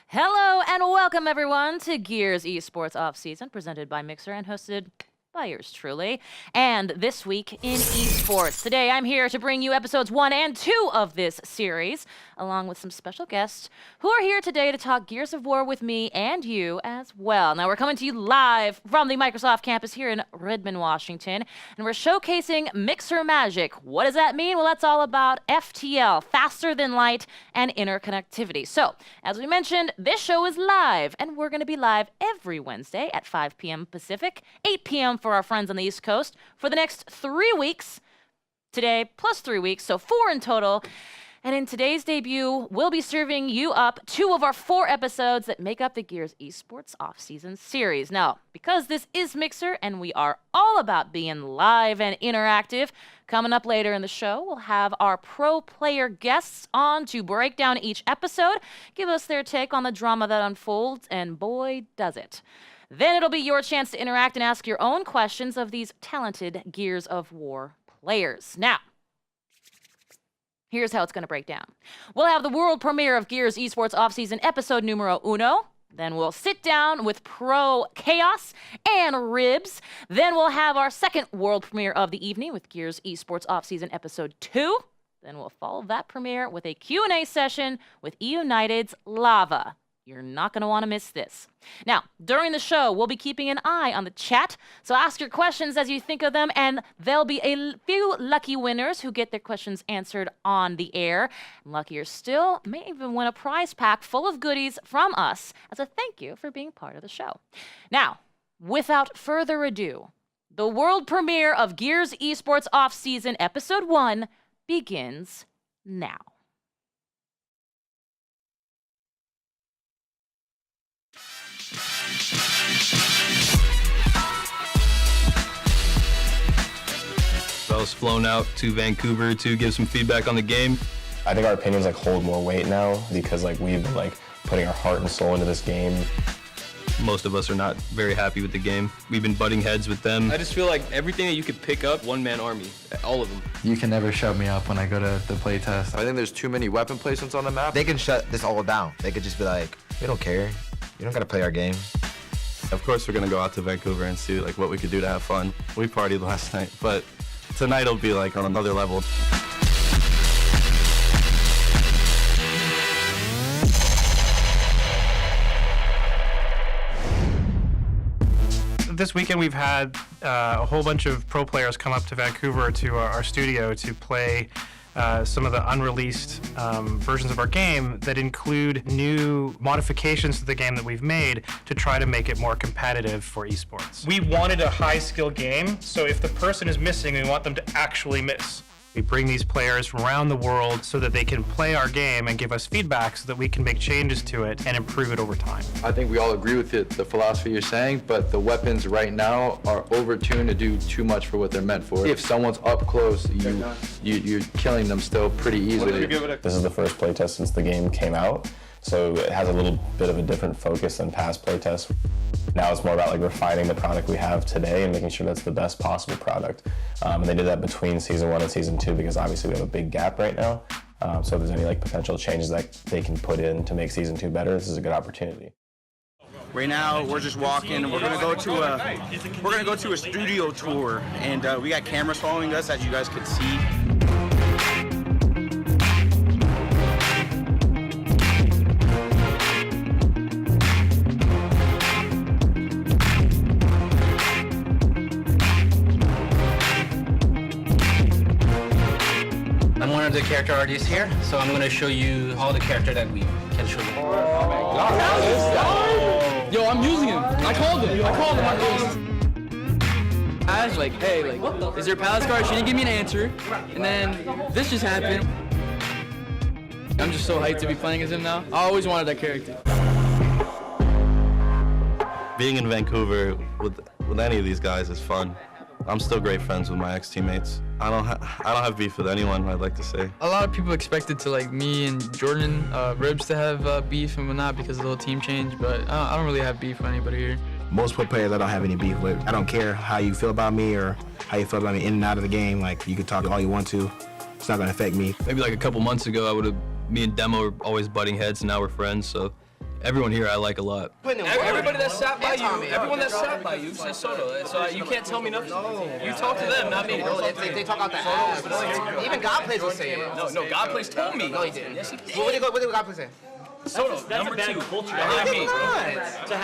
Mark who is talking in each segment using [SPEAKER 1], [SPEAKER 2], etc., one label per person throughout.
[SPEAKER 1] Hello and welcome everyone to Gears Esports Offseason, presented by Mixer and hosted by yours truly. And this week in esports, today I'm here to bring you episodes 1 and 2 of this series, along with some special guests who are here today to talk Gears of War with me and you as well. Now we're coming to you live from the Microsoft campus here in Redmond, Washington, and we're showcasing Mixer Magic. What does that mean? Well, that's all about FTL, faster than light, and interconnectivity. So, as we mentioned, this show is live, and we're going to be live every Wednesday at 5 p.m. Pacific, 8 p.m. for our friends on the East Coast for the next 3 weeks. Today, plus 3 weeks, so 4 in total. And in today's debut, we'll be serving you up 2 of our 4 episodes that make up the Gears Esports Offseason series. Now, because this is Mixer and we are all about being live and interactive, coming up later in the show, we'll have our pro player guests on to break down each episode, give us their take on the drama that unfolds, and boy, does it. Then it'll be your chance to interact and ask your own questions of these talented Gears of War players. Now, here's how it's going to break down. We'll have the world premiere of Gears Esports Offseason episode numero uno. Then we'll sit down with Pro Chaos and Ribs. Then we'll have our second world premiere of the evening with Gears Esports Offseason episode 2. Then we'll follow that premiere with a Q&A session with eUnited's Lava. You're not going to want to miss this. Now, during the show, we'll be keeping an eye on the chat, so ask your questions as you think of them, and there'll be a few lucky winners who get their questions answered on the air. Luckier still may even win a prize pack full of goodies from us as a thank you for being part of the show. Now, without further ado, the world premiere of Gears Esports Offseason Episode 1 begins now.
[SPEAKER 2] I was flown out to Vancouver to give some feedback on the game.
[SPEAKER 3] I think our opinions hold more weight now because we've been putting our heart and soul into this game.
[SPEAKER 2] Most of us are not very happy with the game. We've been butting heads with them.
[SPEAKER 4] I just feel like everything that you could pick up, one-man army, all of them.
[SPEAKER 5] You can never shut me up when I go to the playtest.
[SPEAKER 6] I think there's too many weapon placements on the map.
[SPEAKER 7] They can shut this all down. They could just be like, we don't care. You don't gotta play our game.
[SPEAKER 2] Of course, we're gonna go out to Vancouver and see what we could do to have fun. We partied last night, but tonight will be on another level.
[SPEAKER 8] This weekend we've had a whole bunch of pro players come up to Vancouver to our studio to play some of the unreleased versions of our game that include new modifications to the game that we've made to try to make it more competitive for esports. We wanted a high-skill game, so if the person is missing, we want them to actually miss. We bring these players from around the world so that they can play our game and give us feedback so that we can make changes to it and improve it over time.
[SPEAKER 6] I think we all agree with the philosophy you're saying, but the weapons right now are overtuned to do too much for what they're meant for. If someone's up close, you're killing them still pretty easily.
[SPEAKER 3] This is the first playtest since the game came out, so it has a little bit of a different focus than past playtests. Now it's more about refining the product we have today and making sure that's the best possible product. And they did that between Season 1 and Season 2 because obviously we have a big gap right now. So if there's any potential changes that they can put in to make Season 2 better, this is a good opportunity.
[SPEAKER 9] Right now, we're just walking. We're gonna go to a studio tour, and we got cameras following us, as you guys could see.
[SPEAKER 10] I'm one of the character artists here, so I'm gonna show you all the character that we can show you.
[SPEAKER 4] Yo, I'm using him. I called him on face. I was hey, is there a palace card? She didn't give me an answer. And then this just happened. I'm just so hyped to be playing as him now. I always wanted that character.
[SPEAKER 2] Being in Vancouver with any of these guys is fun. I'm still great friends with my ex-teammates. I don't have beef with anyone, I'd like to say.
[SPEAKER 4] A lot of people expected to me and Jordan, Ribs to have beef and whatnot because of the whole team change, but I don't really have beef with anybody here.
[SPEAKER 7] Most pro players I don't have any beef with. I don't care how you feel about me or how you feel about me in and out of the game. You can talk all you want to. It's not gonna affect me.
[SPEAKER 2] Maybe a couple months ago, me and Demo were always butting heads, and now we're friends, so
[SPEAKER 6] Everyone here I like a lot.
[SPEAKER 4] Everybody that sat by you, everyone that sat by you says Soto. So you can't tell me nothing. You talk to them, not me.
[SPEAKER 7] They talk out the ass. Even God Plays will say it.
[SPEAKER 4] No, God Plays told me.
[SPEAKER 7] No, he didn't.
[SPEAKER 4] Yes, he did.
[SPEAKER 7] What did God Plays say?
[SPEAKER 4] Soto, number 2. Behind me.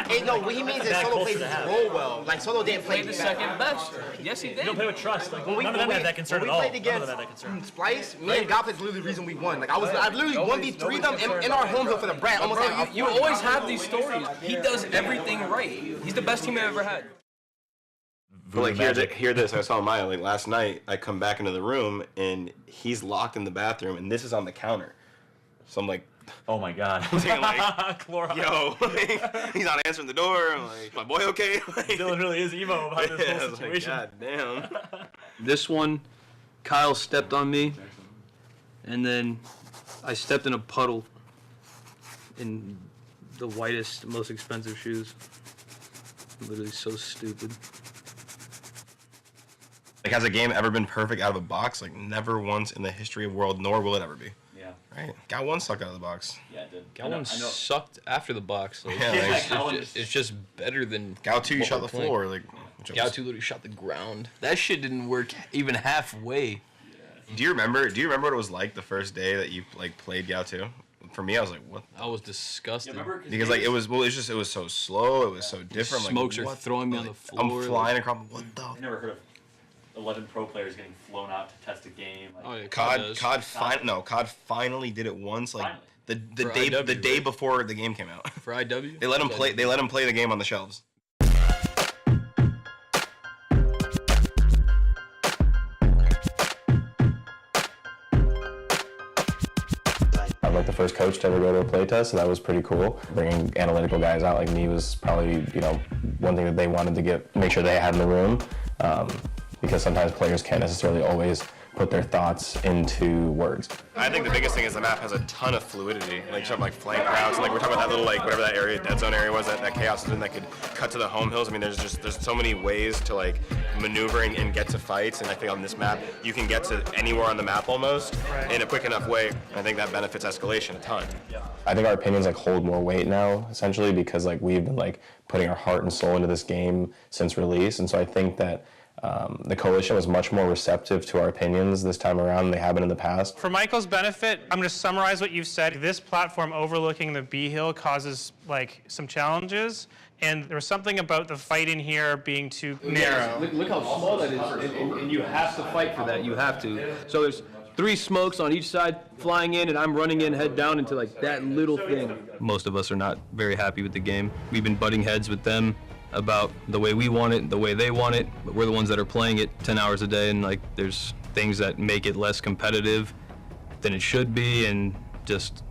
[SPEAKER 7] Hey, no, what he means is Solo plays his role well. Like, Solo didn't play
[SPEAKER 4] The second best. Yes, he did.
[SPEAKER 11] You don't play with trust. Like, none of them had that concern at
[SPEAKER 7] when
[SPEAKER 11] all.
[SPEAKER 7] we played against Splice, me and God Plays literally the reason we won. Like, I literally 1v3 them in our home hill for the Brat. Almost like
[SPEAKER 4] You always have these stories. He does everything right. He's the best team I've ever had.
[SPEAKER 3] But like hear this, I was telling Maya, like last night I come back into the room and he's locked in the bathroom and this is on the counter. So I'm like,
[SPEAKER 11] Oh my God.
[SPEAKER 3] I'm thinking like, yo, like, he's not answering the door. I'm like, my boy okay? Like,
[SPEAKER 11] Dylan really is emo about this whole situation.
[SPEAKER 3] Like, God damn.
[SPEAKER 6] This one, Kyle stepped on me, and then I stepped in a puddle in the whitest, most expensive shoes. Literally so stupid.
[SPEAKER 3] Like, has a game ever been perfect out of the box? Like, never once in the history of the world, nor will it ever be.
[SPEAKER 11] Yeah.
[SPEAKER 3] Right? Got one sucked out of the box.
[SPEAKER 11] Yeah, it did.
[SPEAKER 6] Gal 1 sucked after the box. Like,
[SPEAKER 3] Yeah,
[SPEAKER 6] it's just better than
[SPEAKER 3] Gal 2, you
[SPEAKER 6] what
[SPEAKER 3] shot
[SPEAKER 6] we're
[SPEAKER 3] the
[SPEAKER 6] playing.
[SPEAKER 3] floor. Like,
[SPEAKER 6] Gal 2 literally shot the ground. That shit didn't work even halfway.
[SPEAKER 3] Do you remember what it was like the first day that you like played Gal 2? For me, I was like, what?
[SPEAKER 6] I was disgusted.
[SPEAKER 3] Because like it was so slow. It was so different.
[SPEAKER 6] Smokes
[SPEAKER 3] like,
[SPEAKER 6] are throwing me on the floor.
[SPEAKER 3] I'm flying across. What the?
[SPEAKER 11] I never heard of 11 pro players getting flown out to test a game. Like,
[SPEAKER 6] Oh, yeah,
[SPEAKER 3] COD finally did it once. Like
[SPEAKER 11] Finally.
[SPEAKER 3] the day before the game came out.
[SPEAKER 6] For IW?
[SPEAKER 3] They let him play. They let him play the game on the shelves. I'm like the first coach to ever go to a playtest, so that was pretty cool. Bringing analytical guys out like me was probably, one thing that they wanted to make sure they had in the room, because sometimes players can't necessarily always put their thoughts into words. I think the biggest thing is the map has a ton of fluidity, like something like flank routes, like we're talking about that little, like whatever that area, dead zone area was, that Chaos is in that could cut to the home hills. I mean, there's so many ways to like maneuver and get to fights, and I think on this map you can get to anywhere on the map almost in a quick enough way. And I think that benefits escalation a ton. I think our opinions like hold more weight now, essentially, because like we've been like putting our heart and soul into this game since release, and so I think that the coalition was much more receptive to our opinions this time around than they have been in the past.
[SPEAKER 8] For Michael's benefit, I'm going to summarize what you've said. This platform overlooking the B hill causes like some challenges, and there was something about the fight in here being too narrow.
[SPEAKER 4] Look how small that is, and you have to fight for that. You have to. So there's 3 smokes on each side flying in, and I'm running in head down into like that little thing.
[SPEAKER 6] Most of us are not very happy with the game. We've been butting heads with them about the way we want it, the way they want it, but we're the ones that are playing it 10 hours a day, and like there's things that make it less competitive than it should be, and just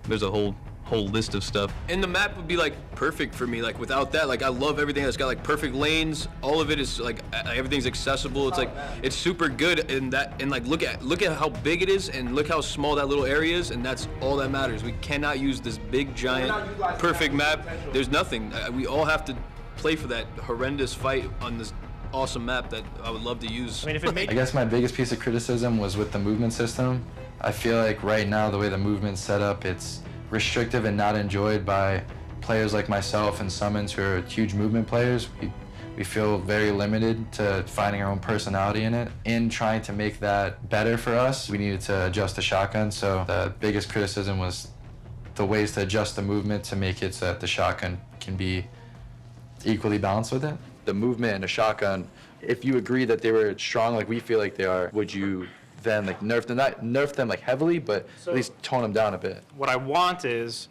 [SPEAKER 6] there's a whole list of stuff. And the map would be like perfect for me. Like without that, like I love everything that's got like perfect lanes. All of it is like everything's accessible. It's like it's super good in that, and like look at how big it is, and look how small that little area is, and that's all that matters. We cannot use this big giant perfect map. There's nothing. We all have to play for that horrendous fight on this awesome map that I would love to use.
[SPEAKER 5] I guess my biggest piece of criticism was with the movement system. I feel like right now the way the movement's set up, it's restrictive and not enjoyed by players like myself and Summons who are huge movement players. We feel very limited to finding our own personality in it. In trying to make that better for us, we needed to adjust the shotgun, so the biggest criticism was the ways to adjust the movement to make it so that the shotgun can be equally balanced with it.
[SPEAKER 6] The movement and the shotgun, if you agree that they were strong like we feel like they are, would you then like nerf them, not nerf them like heavily, but at least tone them down a bit?
[SPEAKER 8] What I want is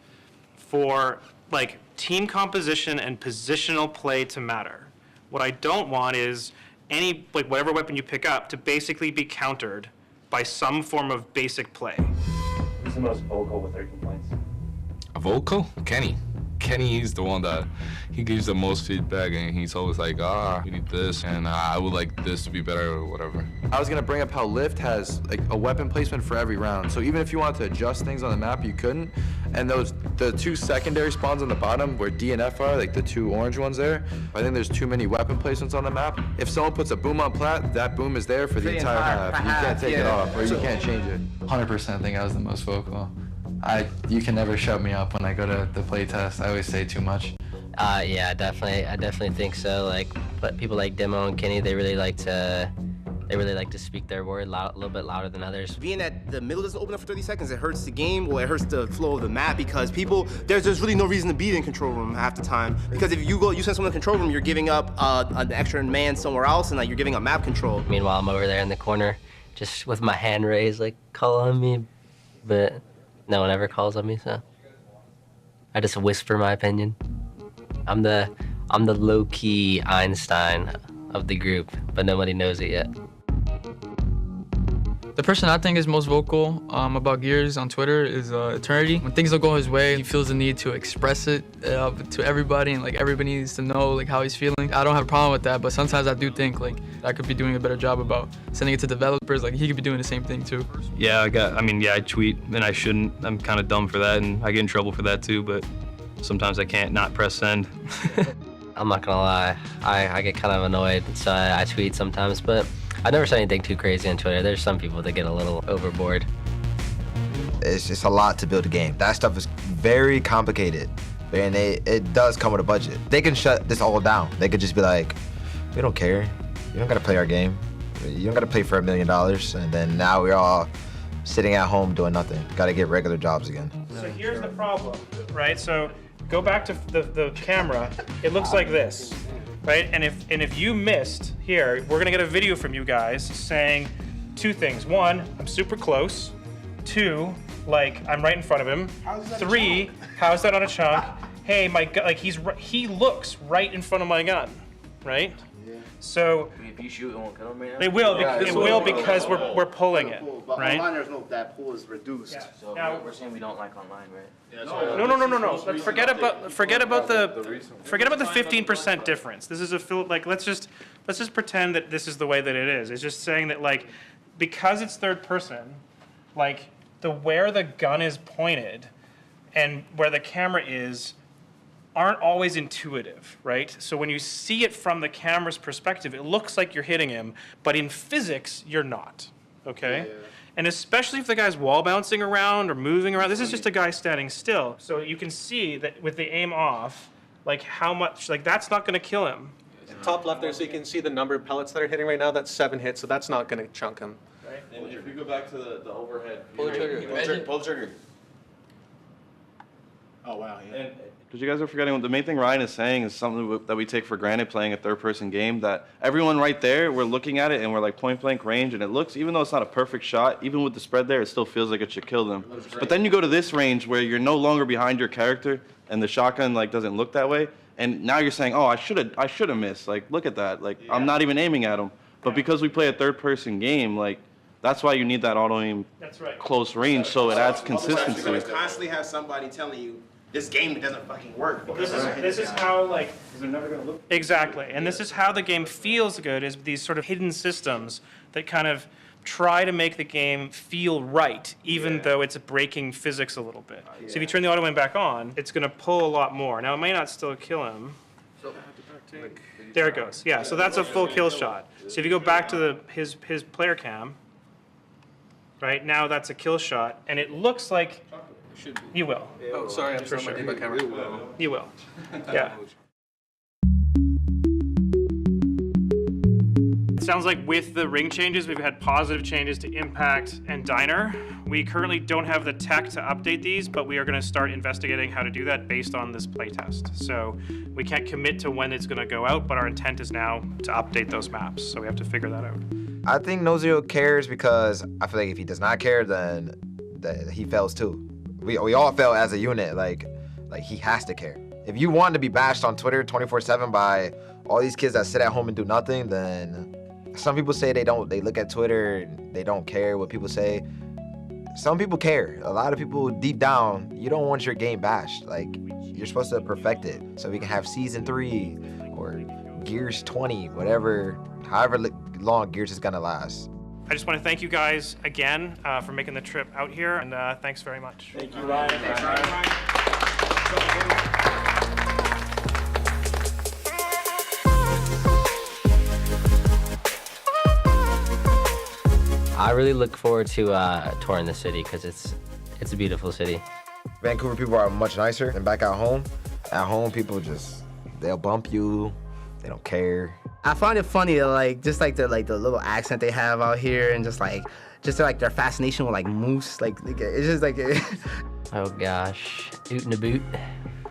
[SPEAKER 8] for like team composition and positional play to matter. What I don't want is any, like whatever weapon you pick up to basically be countered by some form of basic play.
[SPEAKER 11] Who's the most vocal with their complaints?
[SPEAKER 12] Vocal? Kenny is the one that he gives the most feedback, and he's always like, we need this, and I would like this to be better or whatever.
[SPEAKER 6] I was gonna bring up how Lift has like a weapon placement for every round. So even if you wanted to adjust things on the map, you couldn't. And the 2 secondary spawns on the bottom where D and F are, like the 2 orange ones there, I think there's too many weapon placements on the map. If someone puts a boom on plat, that boom is there for the entire map. You can't take it off, or you can't change it.
[SPEAKER 5] 100% think I was the most vocal. You can never shut me up when I go to the playtest. I always say too much.
[SPEAKER 10] Yeah, definitely. I definitely think so. Like, but people like Demo and Kenny, they really like to speak their word a little bit louder than others.
[SPEAKER 13] Being that the middle doesn't open up for 30 seconds, it hurts the game, or it hurts the flow of the map, because there's really no reason to be in control room half the time. Because if you send someone in control room, you're giving up an extra man somewhere else, and like you're giving up map control.
[SPEAKER 10] Meanwhile, I'm over there in the corner, just with my hand raised, like, call on me, but no one ever calls on me, so I just whisper my opinion. I'm the low-key Einstein of the group, but nobody knows it yet.
[SPEAKER 4] The person I think is most vocal about Gears on Twitter is Eternity. When things don't go his way, he feels the need to express it to everybody, and like everybody needs to know like how he's feeling. I don't have a problem with that, but sometimes I do think like I could be doing a better job about sending it to developers. Like he could be doing the same thing too.
[SPEAKER 6] Yeah, I tweet and I shouldn't. I'm kind of dumb for that, and I get in trouble for that too, but sometimes I can't not press send.
[SPEAKER 10] I'm not gonna lie, I get kind of annoyed, so I tweet sometimes, but I never say anything too crazy on Twitter. There's some people that get a little overboard.
[SPEAKER 7] It's just a lot to build a game. That stuff is very complicated, and it does come with a budget. They can shut this all down. They could just be like, we don't care. You don't gotta play our game. You don't gotta play for $1 million, and then now we're all sitting at home doing nothing. Gotta get regular jobs again.
[SPEAKER 8] So here's the problem, right? So go back to the camera. It looks like this, right? And if you missed here, we're gonna get a video from you guys saying 2 things. 1, I'm super close. 2, like I'm right in front of him. 3, how's that on a chunk? Hey, my gun, like he looks right in front of my gun, right? So
[SPEAKER 9] If you shoot, it won't kill him right now?
[SPEAKER 8] it will because we're pulling it,
[SPEAKER 9] But
[SPEAKER 8] right?
[SPEAKER 9] online, there's that pool is reduced.
[SPEAKER 8] Yeah.
[SPEAKER 9] So
[SPEAKER 8] Now-
[SPEAKER 9] we're saying we don't like online, right?
[SPEAKER 8] No. Like, forget about the 15% difference. This is let's just pretend that this is the way that it is. It's just saying that like because it's third person, like where the gun is pointed and where the camera is aren't always intuitive, right? So when you see it from the camera's perspective, it looks like you're hitting him, but in physics, you're not, okay? Yeah. And especially if the guy's wall bouncing around or moving around, this is just a guy standing still. So you can see that with the aim off, like how much, like that's not gonna kill him.
[SPEAKER 14] Top left there, so you can see the number of pellets that are hitting right now. That's 7 hits, so that's not gonna chunk him.
[SPEAKER 2] Right. And if we go back to the overhead,
[SPEAKER 14] Pull the trigger.
[SPEAKER 2] Pull the trigger.
[SPEAKER 14] Oh wow, yeah.
[SPEAKER 2] Because you guys are forgetting, the main thing Ryan is saying is something that we take for granted playing a third-person game, that everyone right there, we're looking at it and we're like point-blank range, and it looks, even though it's not a perfect shot, even with the spread there, it still feels like it should kill them. But then you go to this range where you're no longer behind your character, and the shotgun like doesn't look that way, and now you're saying, oh, I should have missed. Like, look at that. Like, I'm not even aiming at him. But because we play a third-person game, like, that's why you need that auto-aim close range, so it adds consistency.
[SPEAKER 13] You're gonna constantly have somebody telling you, this game doesn't fucking work.
[SPEAKER 8] This is how like they're never gonna look exactly, and this is how the game feels good, is these sort of hidden systems that kind of try to make the game feel right, even though it's breaking physics a little bit. So if you turn the auto aim back on, it's gonna pull a lot more. Now it may not still kill him. There it goes. Yeah, so that's a full kill shot. So if you go back to his player cam, right now that's a kill shot, and it looks like. You will.
[SPEAKER 14] Oh, sorry, I'm
[SPEAKER 8] for
[SPEAKER 14] sorry,
[SPEAKER 8] sure.
[SPEAKER 14] my camera.
[SPEAKER 8] You will. Yeah. It sounds like with the ring changes, we've had positive changes to Impact and Diner. We currently don't have the tech to update these, but we are going to start investigating how to do that based on this playtest. So we can't commit to when it's going to go out, but our intent is now to update those maps. So we have to figure that out.
[SPEAKER 7] I think NoZero cares because I feel like if he does not care, then he fails too. We all fail as a unit, like he has to care. If you want to be bashed on Twitter 24/7 by all these kids that sit at home and do nothing, then some people say they look at Twitter, they don't care what people say. Some people care. A lot of people deep down, you don't want your game bashed. Like, you're supposed to perfect it so we can have season 3 or Gears 20, however long Gears is gonna last.
[SPEAKER 8] I just want to thank you guys again for making the trip out here, and thanks very much.
[SPEAKER 9] Thank you, Ryan. Thanks, Ryan.
[SPEAKER 10] I really look forward to touring the city because It's a beautiful city.
[SPEAKER 7] Vancouver people are much nicer than back at home. At home, people they'll bump you. They don't care.
[SPEAKER 13] I find it funny, like just like the little accent they have out here, and just their fascination with like moose. Like it's just like.
[SPEAKER 10] Oh gosh, oot and a boot.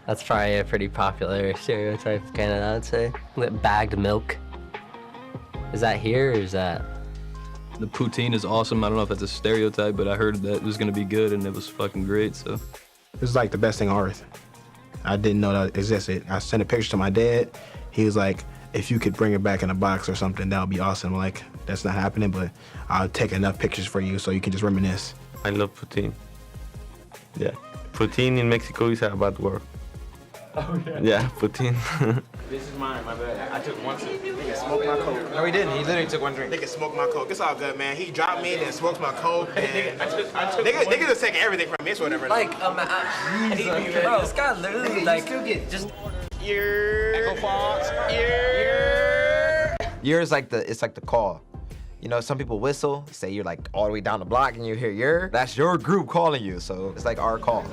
[SPEAKER 10] That's probably a pretty popular stereotype in Canada, I'd say. Bagged milk. Is that here or is that?
[SPEAKER 6] The poutine is awesome. I don't know if that's a stereotype, but I heard that it was gonna be good and it was fucking great, so.
[SPEAKER 15] This is like the best thing on earth. I didn't know that existed. I sent a picture to my dad. He was like, if you could bring it back in a box or something, that would be awesome. I'm like, that's not happening, but I'll take enough pictures for you so you can just reminisce.
[SPEAKER 16] I love poutine. Yeah. Poutine in Mexico is a bad word.
[SPEAKER 13] Oh, yeah.
[SPEAKER 16] Yeah, poutine.
[SPEAKER 13] This is mine, my bad. I took one sip. They can smoke my coke.
[SPEAKER 7] No, he didn't. He literally took one drink.
[SPEAKER 13] They can smoke my coke. It's all good, man. He dropped me and then smoked my coke. And they can just take everything from me. It's whatever.
[SPEAKER 4] Like, bro, this guy literally, like, still get just.
[SPEAKER 13] Echo Fox.
[SPEAKER 7] You're it's like the call. You know, some people whistle, say you're like all the way down the block and you hear "yer." That's your group calling you, so it's like our call.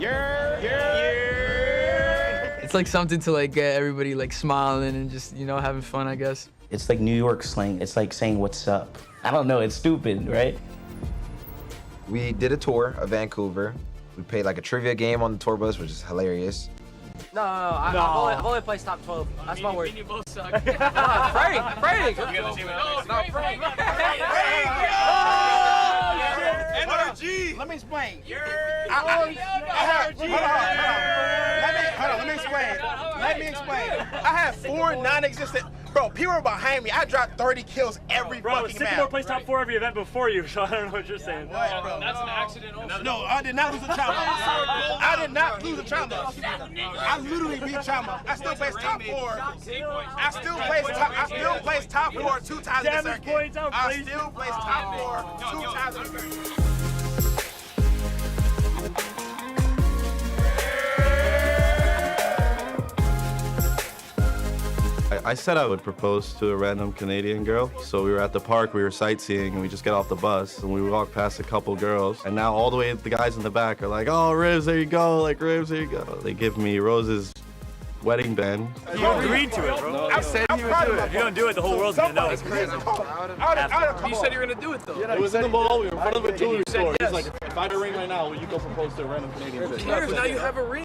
[SPEAKER 4] It's like something to like get everybody like smiling and just, you know, having fun, I guess.
[SPEAKER 17] It's like New York slang. It's like saying "what's up." I don't know. It's stupid, right?
[SPEAKER 7] We did a tour of Vancouver. We played like a trivia game on the tour bus, which is hilarious.
[SPEAKER 4] No. I've only played top 12. That's my word. You both suck. Frank.
[SPEAKER 13] NRG. Let me explain. Let me explain. I have 4 non-existent. Bro, people are behind me. I dropped 30 kills every fucking match.
[SPEAKER 11] Sycamore plays top 4 every event before you, so I don't know what you're saying.
[SPEAKER 13] What, bro?
[SPEAKER 11] That's an accident also.
[SPEAKER 13] No, I did not lose a Chama. I did not lose a Chama. I literally beat Chama. I still placed top 4. I still placed top 4 2 times in the circuit. I still placed top 4 2 times in the circuit.
[SPEAKER 2] I said I would propose to a random Canadian girl. So we were at the park, we were sightseeing, and we just get off the bus, and we walk past a couple girls, and now all the way the guys in the back are like, "Oh, Ribs, there you go, like, Ribs, there you go." They give me Rose's wedding band.
[SPEAKER 11] You agreed to it, bro. I said he would do it. If you don't do it, the whole world's gonna know. It's crazy.
[SPEAKER 4] You said you were gonna do it though.
[SPEAKER 2] It was in the mall, we were in front of a jewelry store. He's like, if I had a ring right now, will you go propose to a random Canadian girl?
[SPEAKER 4] Who cares? Now you have a ring.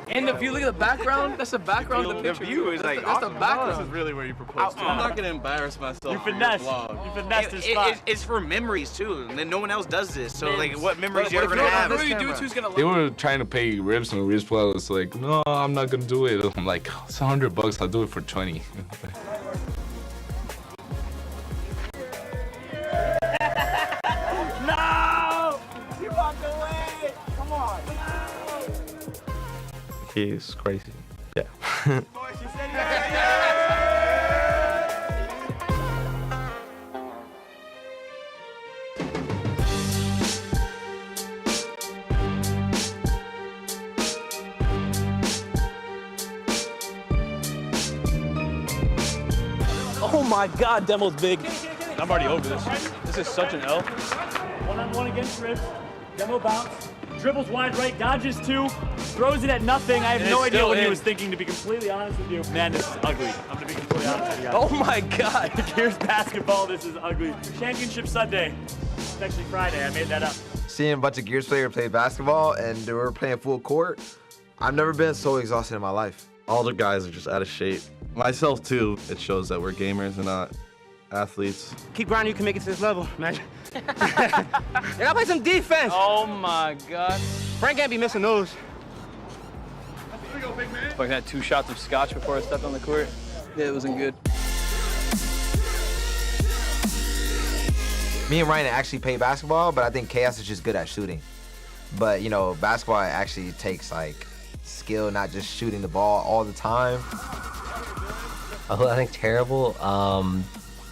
[SPEAKER 4] And if you look at the background, that's the background of the picture.
[SPEAKER 2] The view is like,
[SPEAKER 4] that's the background.
[SPEAKER 2] This is really where you propose to. I'm not gonna embarrass myself.
[SPEAKER 11] You finessed his spot.
[SPEAKER 9] It's for memories too, and then no one else does this. So like, what memories you ever gonna have?
[SPEAKER 4] Who you do it to is gonna love
[SPEAKER 12] They were trying to pay Ribs, and Ribs was like, "No, I'm not gonna do it." I'm like, "It's $100. I'll do it for 20."
[SPEAKER 11] No! You walked away! Come on!
[SPEAKER 12] He's crazy. Yeah.
[SPEAKER 11] Oh my God, Demo's big. I'm already over this. This is such an L. One-on-one against Ribs. Demo bounce. Dribbles wide right, dodges 2, throws it at nothing. I have no idea what he was thinking, to be completely honest with you. Man, this is ugly. I'm gonna be completely honest with you guys. Oh my God. Here's basketball, this is ugly. Championship Sunday. It's actually Friday, I made that up.
[SPEAKER 7] Seeing a bunch of Gears players play basketball and they were playing full court, I've never been so exhausted in my life.
[SPEAKER 2] All the guys are just out of shape. Myself too. It shows that we're gamers and not athletes.
[SPEAKER 13] Keep grinding, you can make it to this level, man. You gotta play some defense.
[SPEAKER 4] Oh my God.
[SPEAKER 13] Frank can't be missing those.
[SPEAKER 4] I had 2 shots of scotch before I stepped on the court. Yeah, it wasn't good.
[SPEAKER 7] Me and Ryan actually play basketball, but I think Chaos is just good at shooting. But, you know, basketball actually takes, like, skill, not just shooting the ball all the time.
[SPEAKER 10] Oh, I think terrible.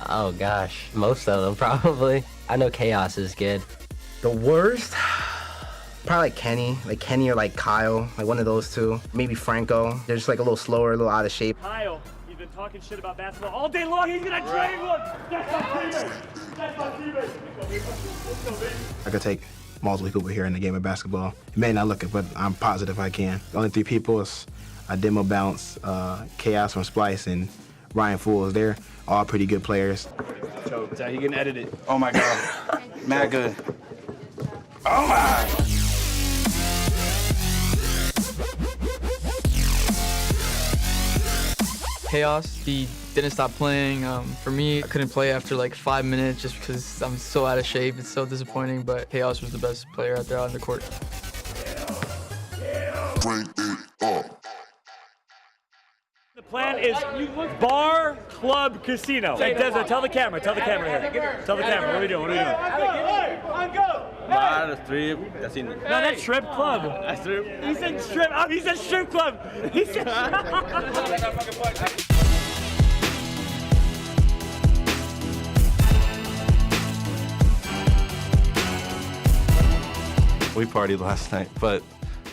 [SPEAKER 10] Oh gosh, most of them probably. I know Chaos is good.
[SPEAKER 13] The worst? Probably like Kenny or like Kyle, like one of those two. Maybe Franco. They're just like a little slower, a little out of shape.
[SPEAKER 11] Kyle, he's been talking shit about basketball all day long. He's gonna drain one. That's my teammate. That's my teammate.
[SPEAKER 15] I could take multiple people here in the game of basketball. It may not look it, but I'm positive I can. The only 3 people is Demo Bounce, Chaos from Splice, and Ryan Fools. They're all pretty good players.
[SPEAKER 9] Choked. He can edit it. Oh my God. Mad good. Oh my.
[SPEAKER 4] Chaos, he didn't stop playing. For me, I couldn't play after like 5 minutes just because I'm so out of shape. It's so disappointing, but Chaos was the best player out there on the court.
[SPEAKER 11] The plan is bar, club, casino. Hey, Desmond, tell the camera here. Tell the camera, what are we doing?
[SPEAKER 16] Bar, strip, casino.
[SPEAKER 11] No, that's strip club.
[SPEAKER 16] Strip.
[SPEAKER 11] He said strip. Oh, he said strip club. He said.
[SPEAKER 2] We partied last night, but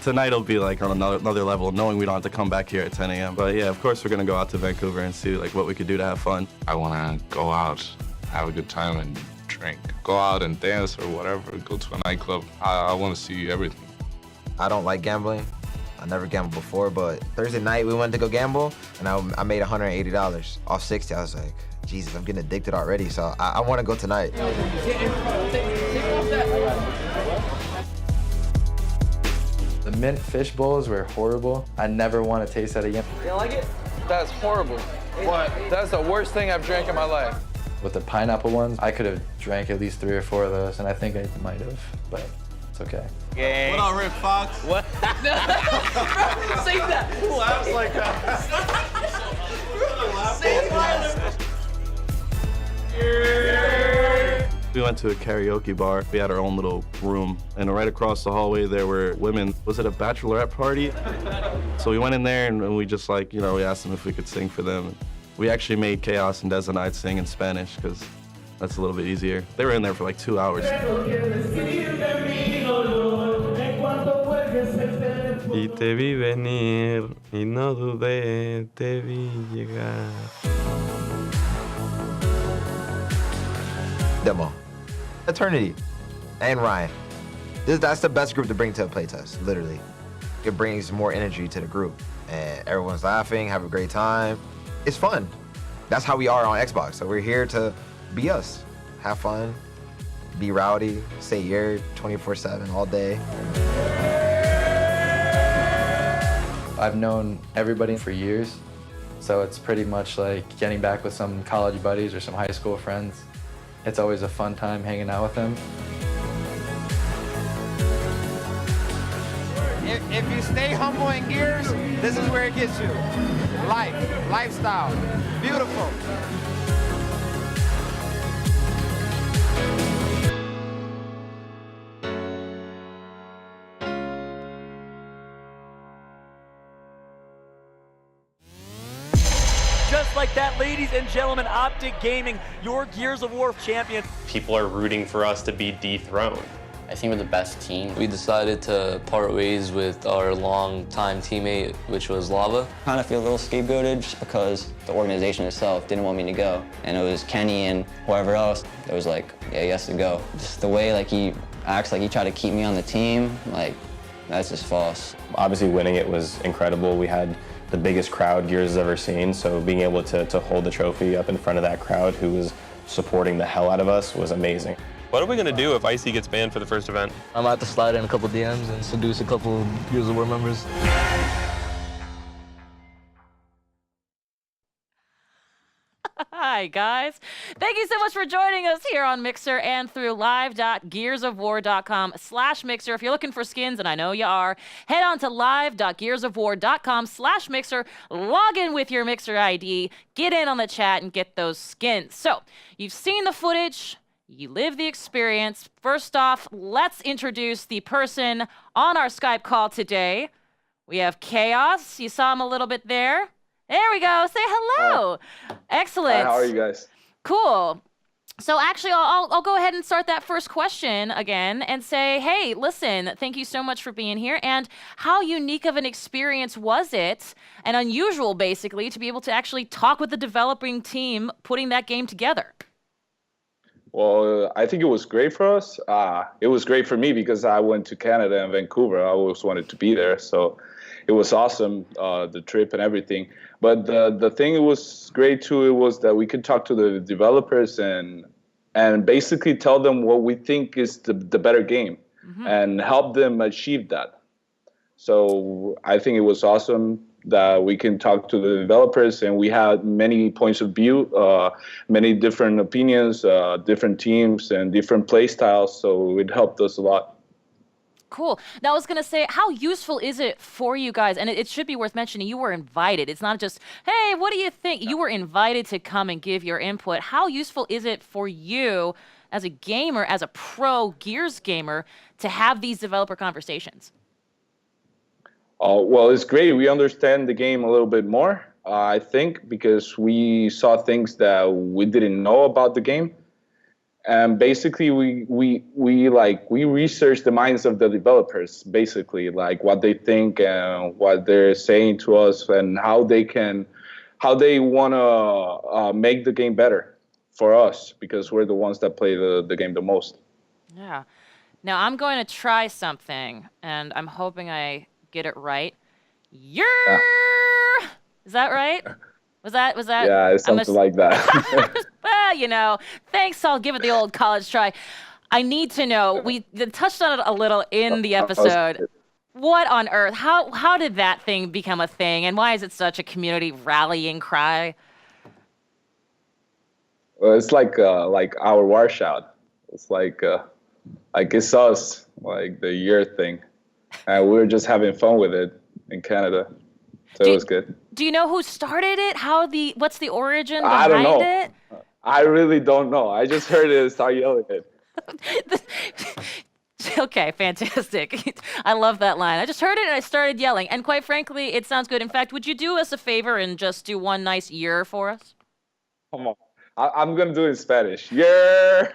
[SPEAKER 2] tonight will be like on another level, knowing we don't have to come back here at 10 a.m. But yeah, of course we're gonna go out to Vancouver and see like what we could do to have fun.
[SPEAKER 12] I wanna go out, have a good time and drink. Go out and dance or whatever, go to a nightclub. I wanna see everything.
[SPEAKER 7] I don't like gambling. I never gambled before, but Thursday night we went to go gamble, and I made $180 off 60. I was like, Jesus, I'm getting addicted already, so I want to go tonight.
[SPEAKER 5] The mint fish bowls were horrible. I never want to taste that again.
[SPEAKER 4] You don't like it? That's horrible. What? That's the worst thing I've drank in my life.
[SPEAKER 5] With the pineapple ones, I could have drank at least 3 or 4 of those, and I think I might have, but it's okay.
[SPEAKER 9] Yeah.
[SPEAKER 16] What up, Rick Fox?
[SPEAKER 4] What? Save that.
[SPEAKER 16] Who laughs like that?
[SPEAKER 4] Save that.
[SPEAKER 2] We went to a karaoke bar. We had our own little room, and right across the hallway there were women. Was it a bachelorette party? So we went in there and we just like, we asked them if we could sing for them. We actually made Chaos and Des and I sing in Spanish because that's a little bit easier. They were in there for like 2 hours.
[SPEAKER 16] Y te vi venir, y no dudé, te vi llegar.
[SPEAKER 7] Demo, Eternity, and Ryan. That's the best group to bring to a playtest, literally. It brings more energy to the group, and everyone's laughing, have a great time. It's fun. That's how we are on Xbox, so we're here to be us. Have fun, be rowdy, say yeah 24/7 all day.
[SPEAKER 5] I've known everybody for years, so it's pretty much like getting back with some college buddies or some high school friends. It's always a fun time hanging out with them.
[SPEAKER 7] If you stay humble in Gears, this is where it gets you. Lifestyle, beautiful.
[SPEAKER 11] Just like that, ladies and gentlemen, Optic Gaming, your Gears of War champion.
[SPEAKER 18] People are rooting for us to be dethroned.
[SPEAKER 10] I think we're the best team. We decided to part ways with our longtime teammate, which was Lava.
[SPEAKER 19] Kind of feel a little scapegoated just because the organization itself didn't want me to go. And it was Kenny and whoever else that was like, yeah, he has to go. Just the way like he acts like he tried to keep me on the team, like that's just false.
[SPEAKER 3] Obviously winning it was incredible. We had the biggest crowd Gears has ever seen, so being able to hold the trophy up in front of that crowd who was supporting the hell out of us was amazing.
[SPEAKER 18] What are we gonna do if Icy gets banned for the first event?
[SPEAKER 10] I'm about to slide in a couple DMs and seduce a couple Gears of War members.
[SPEAKER 1] Hi, guys. Thank you so much for joining us here on Mixer and through live.gearsofwar.com/Mixer. If you're looking for skins, and I know you are, head on to live.gearsofwar.com/Mixer. Log in with your Mixer ID, get in on the chat, and get those skins. So, you've seen the footage. You live the experience. First off, let's introduce the person on our Skype call today. We have Chaos. You saw him a little bit there. There we go. Say hello. Excellent.
[SPEAKER 20] Hi, how are you guys?
[SPEAKER 1] Cool. So actually, I'll go ahead and start that first question again and say, hey, listen, thank you so much for being here. And how unique of an experience was it, and unusual, basically, to be able to actually talk with the developing team putting that game together?
[SPEAKER 20] Well, I think it was great for us. It was great for me because I went to Canada and Vancouver. I always wanted to be there, so it was awesome, the trip and everything. But the thing it was great too, it was that we could talk to the developers and basically tell them what we think is the better game and help them achieve that. So I think it was awesome that we can talk to the developers, and we had many points of view, many different opinions, different teams, and different play styles. So it helped us a lot.
[SPEAKER 1] Cool. Now, I was going to say, how useful is it for you guys? And it should be worth mentioning, you were invited. It's not just, hey, what do you think? You were invited to come and give your input. How useful is it for you as a gamer, as a pro Gears gamer, to have these developer conversations?
[SPEAKER 20] Well, it's great. We understand the game a little bit more, I think, because we saw things that we didn't know about the game. And basically, we research the minds of the developers, basically, like what they think and what they're saying to us and how they want to make the game better for us, because we're the ones that play the game the most.
[SPEAKER 1] Yeah. Now, I'm going to try something, and I'm hoping I get it right. Is that right? Was that?
[SPEAKER 20] Yeah, it's something like that.
[SPEAKER 1] Well, thanks. I'll give it the old college try. I need to know, we touched on it a little in the episode. What on earth? How did that thing become a thing, and why is it such a community rallying cry?
[SPEAKER 20] Well, it's like our war shout. It's like it's us, like the year thing. And we were just having fun with it in Canada, so it was good.
[SPEAKER 1] Do you know who started it? What's the origin
[SPEAKER 20] I
[SPEAKER 1] behind
[SPEAKER 20] don't know.
[SPEAKER 1] it?
[SPEAKER 20] I really don't know. I just heard it and started yelling it.
[SPEAKER 1] Okay, fantastic. I love that line. I just heard it and I started yelling. And quite frankly, it sounds good. In fact, would you do us a favor and just do one nice year for us?
[SPEAKER 20] Come on. I'm going to do it in Spanish. Yeah.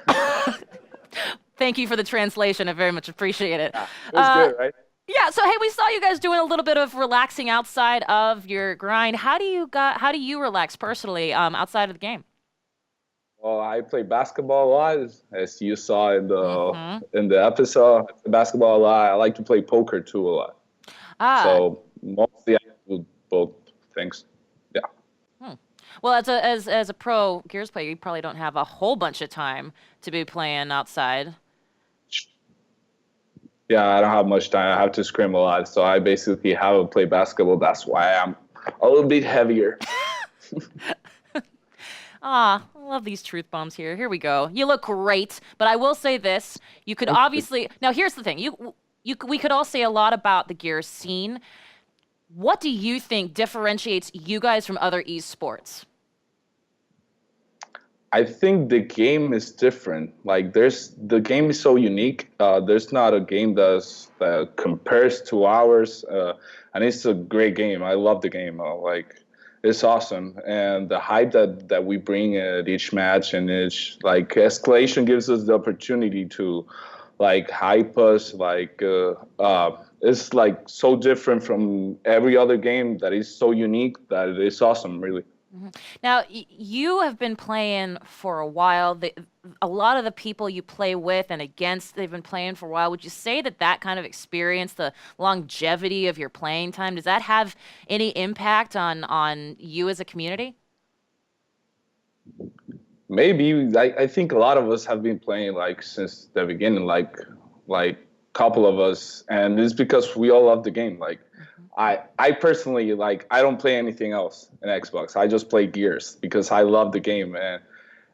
[SPEAKER 1] Thank you for the translation. I very much appreciate it.
[SPEAKER 20] Yeah, it was good, right?
[SPEAKER 1] Yeah, so hey, we saw you guys doing a little bit of relaxing outside of your grind. How do you relax personally outside of the game?
[SPEAKER 20] Well, I play basketball a lot, as you saw in the episode. Basketball a lot. I like to play poker too a lot. So mostly I do both things. Yeah.
[SPEAKER 1] Well, as a pro Gears player, you probably don't have a whole bunch of time to be playing outside.
[SPEAKER 20] Yeah, I don't have much time. I have to scrim a lot, so I basically have to play basketball. That's why I'm a little bit heavier.
[SPEAKER 1] I love these truth bombs here. Here we go. You look great, but I will say this. You could obviously... Now, here's the thing. We could all say a lot about the Gears scene. What do you think differentiates you guys from other esports?
[SPEAKER 20] I think the game is different. Like the game is so unique. There's not a game that compares to ours, and it's a great game. I love the game. It's awesome, and the hype that we bring at each match and each escalation gives us the opportunity to hype us. It's so different from every other game that is so unique that it's awesome, really.
[SPEAKER 1] Now, you have been playing for a while. A lot of the people you play with and against, they've been playing for a while. Would you say that kind of experience, the longevity of your playing time, does that have any impact on you as a community? Maybe.
[SPEAKER 20] I think a lot of us have been playing since the beginning, couple of us, and it's because we all love the game. I personally I don't play anything else in Xbox. I just play Gears because I love the game,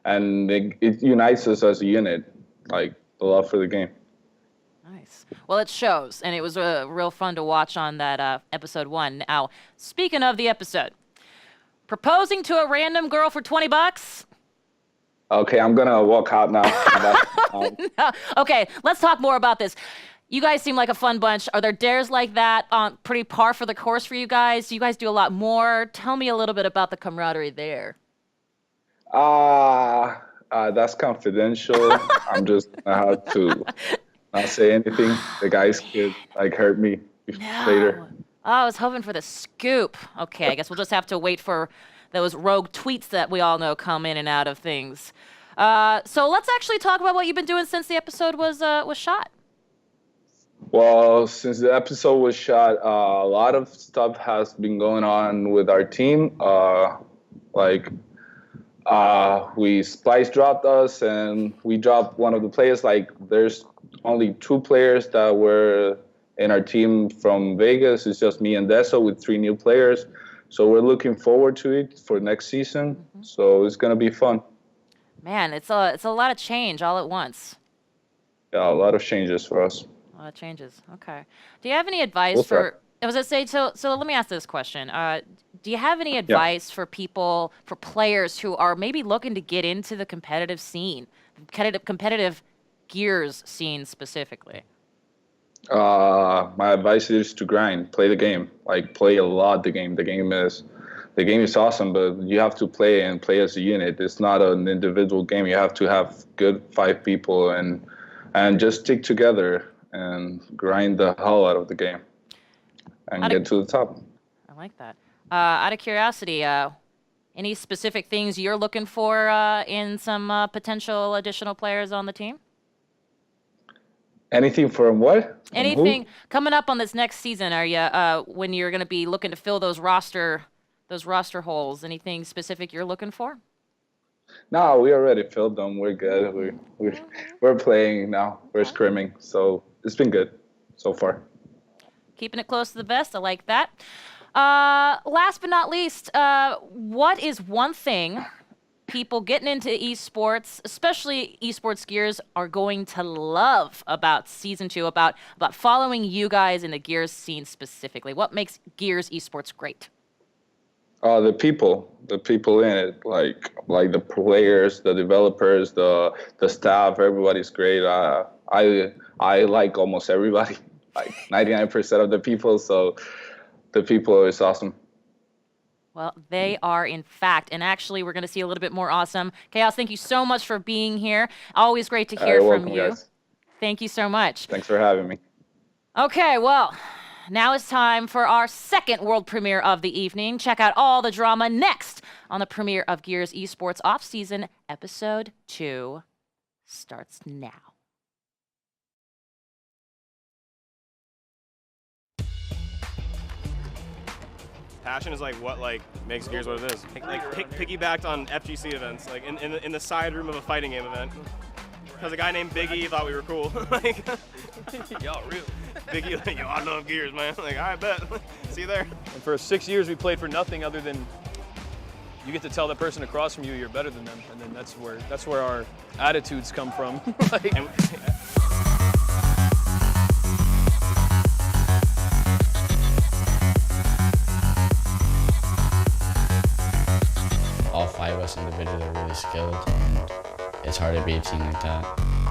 [SPEAKER 20] and it unites us as a unit, the love for the game.
[SPEAKER 1] Nice. Well, it shows, and it was real fun to watch on that episode 1. Now, speaking of the episode, proposing to a random girl for $20?
[SPEAKER 20] Okay, I'm gonna walk out now.
[SPEAKER 1] No. Okay, let's talk more about this. You guys seem like a fun bunch. Are there dares like that pretty par for the course for you guys? Do you guys do a lot more? Tell me a little bit about the camaraderie there.
[SPEAKER 20] That's confidential. I'm just gonna have to not say anything. The guys could hurt me later.
[SPEAKER 1] Oh, I was hoping for the scoop. Okay, I guess we'll just have to wait for those rogue tweets that we all know come in and out of things. So let's actually talk about what you've been doing since the episode was shot.
[SPEAKER 20] Well, since the episode was shot, a lot of stuff has been going on with our team. We Splice dropped us, and we dropped one of the players. Like, there's only 2 players that were in our team from Vegas. It's just me and Deso with 3 new players. So we're looking forward to it for next season. So it's gonna be fun.
[SPEAKER 1] Man, it's a lot of change all at once.
[SPEAKER 20] Yeah, a lot of changes for us.
[SPEAKER 1] A lot of changes. Okay. Do you have any advice
[SPEAKER 20] We'll
[SPEAKER 1] for? I was gonna say. So let me ask this question. Do you have any advice for people, for players who are maybe looking to get into the competitive scene, competitive Gears scene specifically?
[SPEAKER 20] My advice is to grind, play the game, like play a lot. The game is awesome, but you have to play and play as a unit. It's not an individual game. You have to have good 5 people and just stick together and grind the hell out of the game and get to the top.
[SPEAKER 1] I like that. Out of curiosity, any specific things you're looking for in some potential additional players on the team?
[SPEAKER 20] Anything from what? From
[SPEAKER 1] Anything coming up on this next season? Are you when you're going to be looking to fill those roster holes? Anything specific you're looking for?
[SPEAKER 20] No, we already filled them. We're good. We're playing now. We're scrimming, so it's been good so far.
[SPEAKER 1] Keeping it close to the vest. I like that. Last but not least, what is one thing people getting into esports, especially esports Gears, are going to love about Season 2, about following you guys in the Gears scene specifically? What makes Gears Esports great?
[SPEAKER 20] The people in it, like the players, the developers, the staff, everybody's great. I like almost everybody, like 99% of the people. So the people is awesome.
[SPEAKER 1] Well, they are, in fact, and actually, we're going to see a little bit more awesome. Chaos, thank you so much for being here. Always great to hear from you.
[SPEAKER 20] Guys.
[SPEAKER 1] Thank you so much.
[SPEAKER 20] Thanks for having me.
[SPEAKER 1] Okay, well, now it's time for our second world premiere of the evening. Check out all the drama next on the premiere of Gears Esports Offseason. Episode 2 starts now.
[SPEAKER 21] Passion is what makes Gears what it is. Piggybacked on FGC events, in the side room of a fighting game event. Because a guy named Biggie thought we were cool.
[SPEAKER 11] Y'all real.
[SPEAKER 21] Biggie, yo, I love Gears, man. I bet. See you there.
[SPEAKER 11] And for 6 years, we played for nothing other than you get to tell that person across from you you're better than them, and then that's where our attitudes come from.
[SPEAKER 22] All 5 of us individually are really skilled, and it's hard to beat a team like that.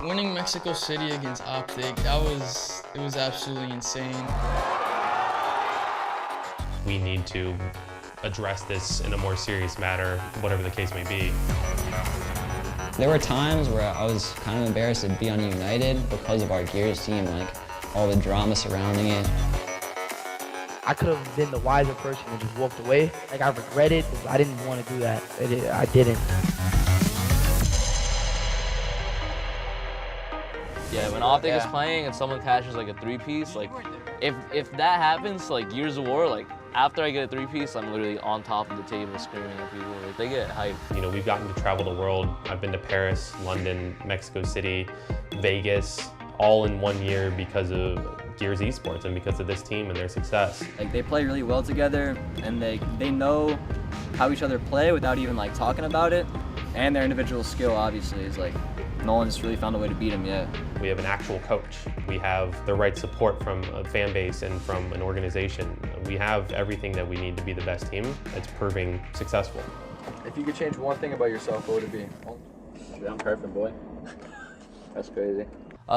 [SPEAKER 23] Winning Mexico City against Optic, it was absolutely insane.
[SPEAKER 24] We need to address this in a more serious manner, whatever the case may be.
[SPEAKER 19] There were times where I was kind of embarrassed to be on United because of our Gears team, all the drama surrounding it.
[SPEAKER 25] I could have been the wiser person and just walked away. I regret it, but I didn't want to do that. I didn't.
[SPEAKER 26] Yeah, when Optic is playing and someone catches a 3-piece, if that happens, Gears of War, after I get a 3-piece, I'm literally on top of the table screaming at people. They get hyped.
[SPEAKER 24] We've gotten to travel the world. I've been to Paris, London, Mexico City, Vegas, all in 1 year because of Gears Esports and because of this team and their success.
[SPEAKER 27] They play really well together, and they know how each other play without even talking about it. And their individual skill obviously is no one's really found a way to beat him yet.
[SPEAKER 24] We have an actual coach. We have the right support from a fan base and from an organization. We have everything that we need to be the best team. It's proving successful.
[SPEAKER 4] If you could change one thing about yourself, what would it be?
[SPEAKER 27] I'm perfect, boy. That's crazy.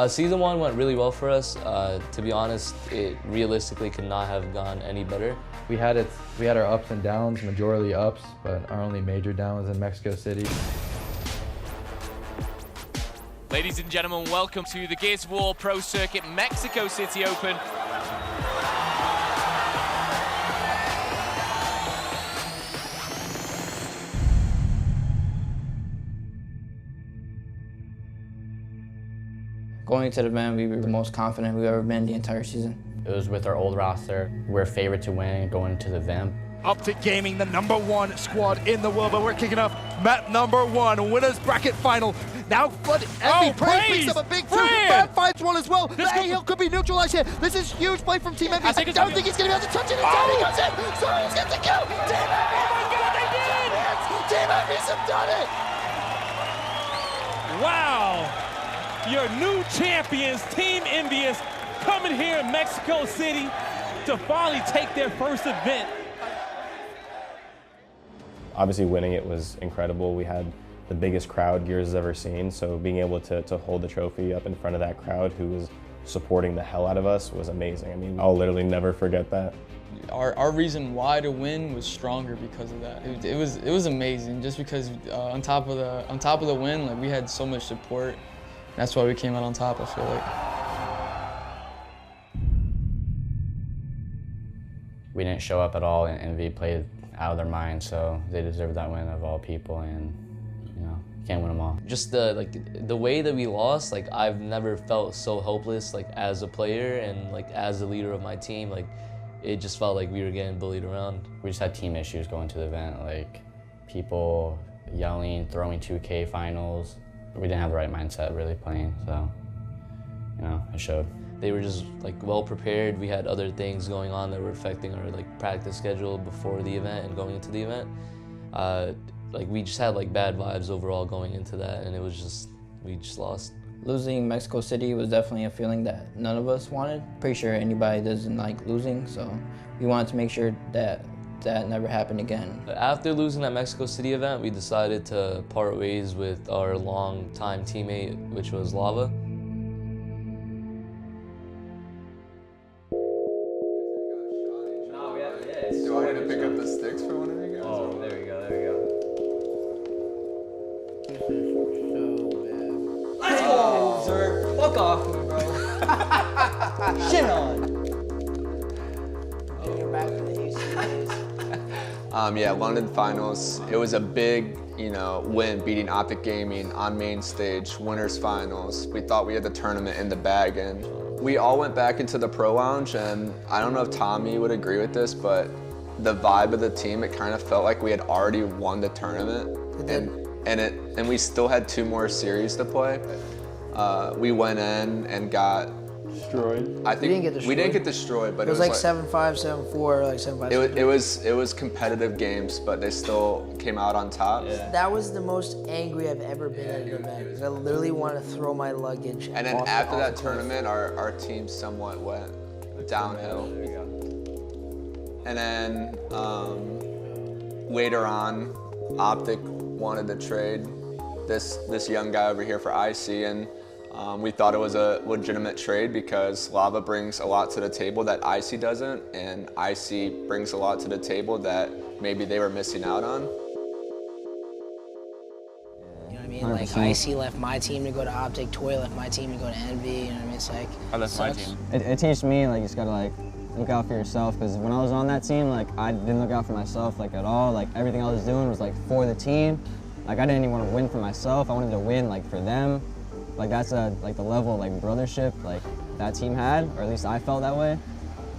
[SPEAKER 26] Season 1 went really well for us. To be honest, it realistically could not have gone any better.
[SPEAKER 5] We had our ups and downs, majority ups, but our only major down was in Mexico City.
[SPEAKER 28] Ladies and gentlemen, welcome to the Gears of War Pro Circuit Mexico City Open.
[SPEAKER 25] Going into the event, we were the most confident we've ever been the entire season.
[SPEAKER 22] It was with our old roster. We're favored to win going into the event.
[SPEAKER 6] Optic Gaming, the #1 squad in the world, but we're kicking off map #1, winners bracket final. Now Flood Envy picks up a big two. Fran finds one as well. The A-Hill could be neutralized here. This is huge play from Team Envy. I don't think he's going to be able to touch it. And Danny goes in. Someone's gets the kill. Team Envy! Oh my God, they did it! Team Envy's have done it!
[SPEAKER 11] Wow! Your new champions, Team Envious, coming here in Mexico City to finally take their first event.
[SPEAKER 3] Obviously winning it was incredible. We had the biggest crowd Gears has ever seen, so being able to hold the trophy up in front of that crowd who was supporting the hell out of us was amazing. I mean, I'll literally never forget that.
[SPEAKER 23] Our reason why to win was stronger because of that. It was amazing, just because on top of the win, like, we had so much support. That's why we came out on top, I feel like.
[SPEAKER 22] We didn't show up at all, and Envy played out of their mind, so they deserve that win of all people, and you know, can't win them all.
[SPEAKER 26] Just the way that we lost, like, I've never felt so hopeless, like, as a player and like as the leader of my team. Like, it just felt like we were getting bullied around.
[SPEAKER 22] We just had team issues going to the event, like people yelling, throwing 2K finals. We didn't have the right mindset really playing, so you know, it showed.
[SPEAKER 26] They were just like well prepared. We had other things going on that were affecting our like practice schedule before the event and going into the event. Like, we just had like bad vibes overall going into that, and it was just, we just lost.
[SPEAKER 25] Losing Mexico City was definitely a feeling that none of us wanted. Pretty sure anybody doesn't like losing, so we wanted to make sure that that never happened again.
[SPEAKER 26] After losing that Mexico City event, we decided to part ways with our long-time teammate, which was Lava.
[SPEAKER 8] Do I need to pick up the sticks for one of you guys?
[SPEAKER 22] Oh, there we go, there we go.
[SPEAKER 25] Let's go, sir. Fuck off me, bro. Shit on. You're back for the UC days.
[SPEAKER 8] Yeah, London finals. It was a big, win, beating Optic Gaming on main stage, winners finals. We thought we had the tournament in the bag, and we all went back into the pro lounge, and I don't know if Tommy would agree with this, but the vibe of the team, it kind of felt like we had already won the tournament, and we still had 2 more series to play. We went in and got destroyed. I think
[SPEAKER 25] we didn't get destroyed.
[SPEAKER 8] We didn't get destroyed, but
[SPEAKER 25] it was like 7-5, 7-4, like 7-5.
[SPEAKER 8] It was competitive games, but they still came out on top.
[SPEAKER 25] Yeah. That was the most angry I've ever been at an event, because I literally wanted to throw my luggage.
[SPEAKER 8] And then after that tournament, our team somewhat went downhill. And then later on, Optic wanted to trade this young guy over here for IC, and we thought it was a legitimate trade because Lava brings a lot to the table that IC doesn't, and IC brings a lot to the table that maybe they were missing out on.
[SPEAKER 25] You know what I mean? Like, IC left my team to go to Optic, Toy left my team to go to Envy, you know what I mean? It's like,
[SPEAKER 22] I left my team.
[SPEAKER 9] It teaches me, like, you just gotta, like, look out for yourself, because when I was on that team, like, I didn't look out for myself, like, at all. Like, everything I was doing was, like, for the team. Like, I didn't even want to win for myself. I wanted to win, like, for them. Like, that's like the level of, like, brothership, like, that team had, or at least I felt that way.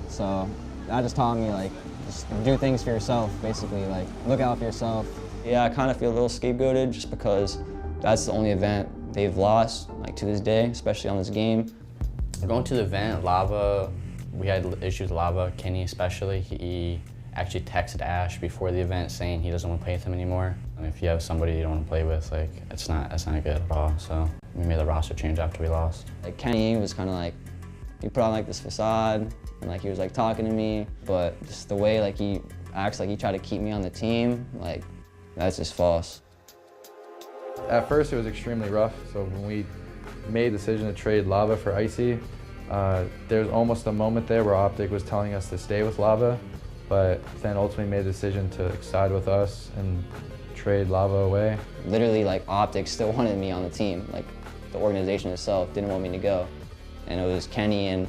[SPEAKER 9] So that just taught me, like, just do things for yourself, basically. Like, look out for yourself.
[SPEAKER 19] Yeah, I kind of feel a little scapegoated just because that's the only event they've lost, like, to this day, especially on this game.
[SPEAKER 22] Going to the event, Lava, we had issues with Lava, Kenny especially. He actually texted Ash before the event saying he doesn't want to play with him anymore. And if you have somebody you don't want to play with, like, that's not good at all. So we made the roster change after we lost.
[SPEAKER 19] Like, Kenny was kind of like, he put on like this facade, and like he was like talking to me, but just the way like he acts, like he tried to keep me on the team, like, that's just false.
[SPEAKER 5] At first it was extremely rough, so when we made the decision to trade Lava for Icy, there was almost a moment there where Optic was telling us to stay with Lava, but then ultimately made the decision to side with us and trade Lava away.
[SPEAKER 19] Literally, like, Optic still wanted me on the team. Like, the organization itself didn't want me to go. And it was Kenny and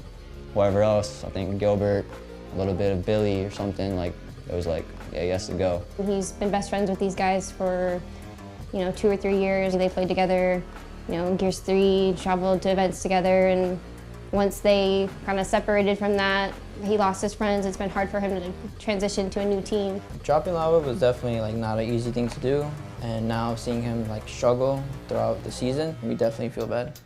[SPEAKER 19] whoever else, I think Gilbert, a little bit of Billy or something, like, it was like, yeah, he has to go.
[SPEAKER 12] He's been best friends with these guys for, 2 or 3 years. They played together
[SPEAKER 2] You know, Gears 3 traveled to events together, and once they kind of separated from that, he lost his friends. It's been hard for him to transition to a new team.
[SPEAKER 25] Dropping Lava was definitely like not an easy thing to do, and now seeing him like struggle throughout the season, we definitely feel bad.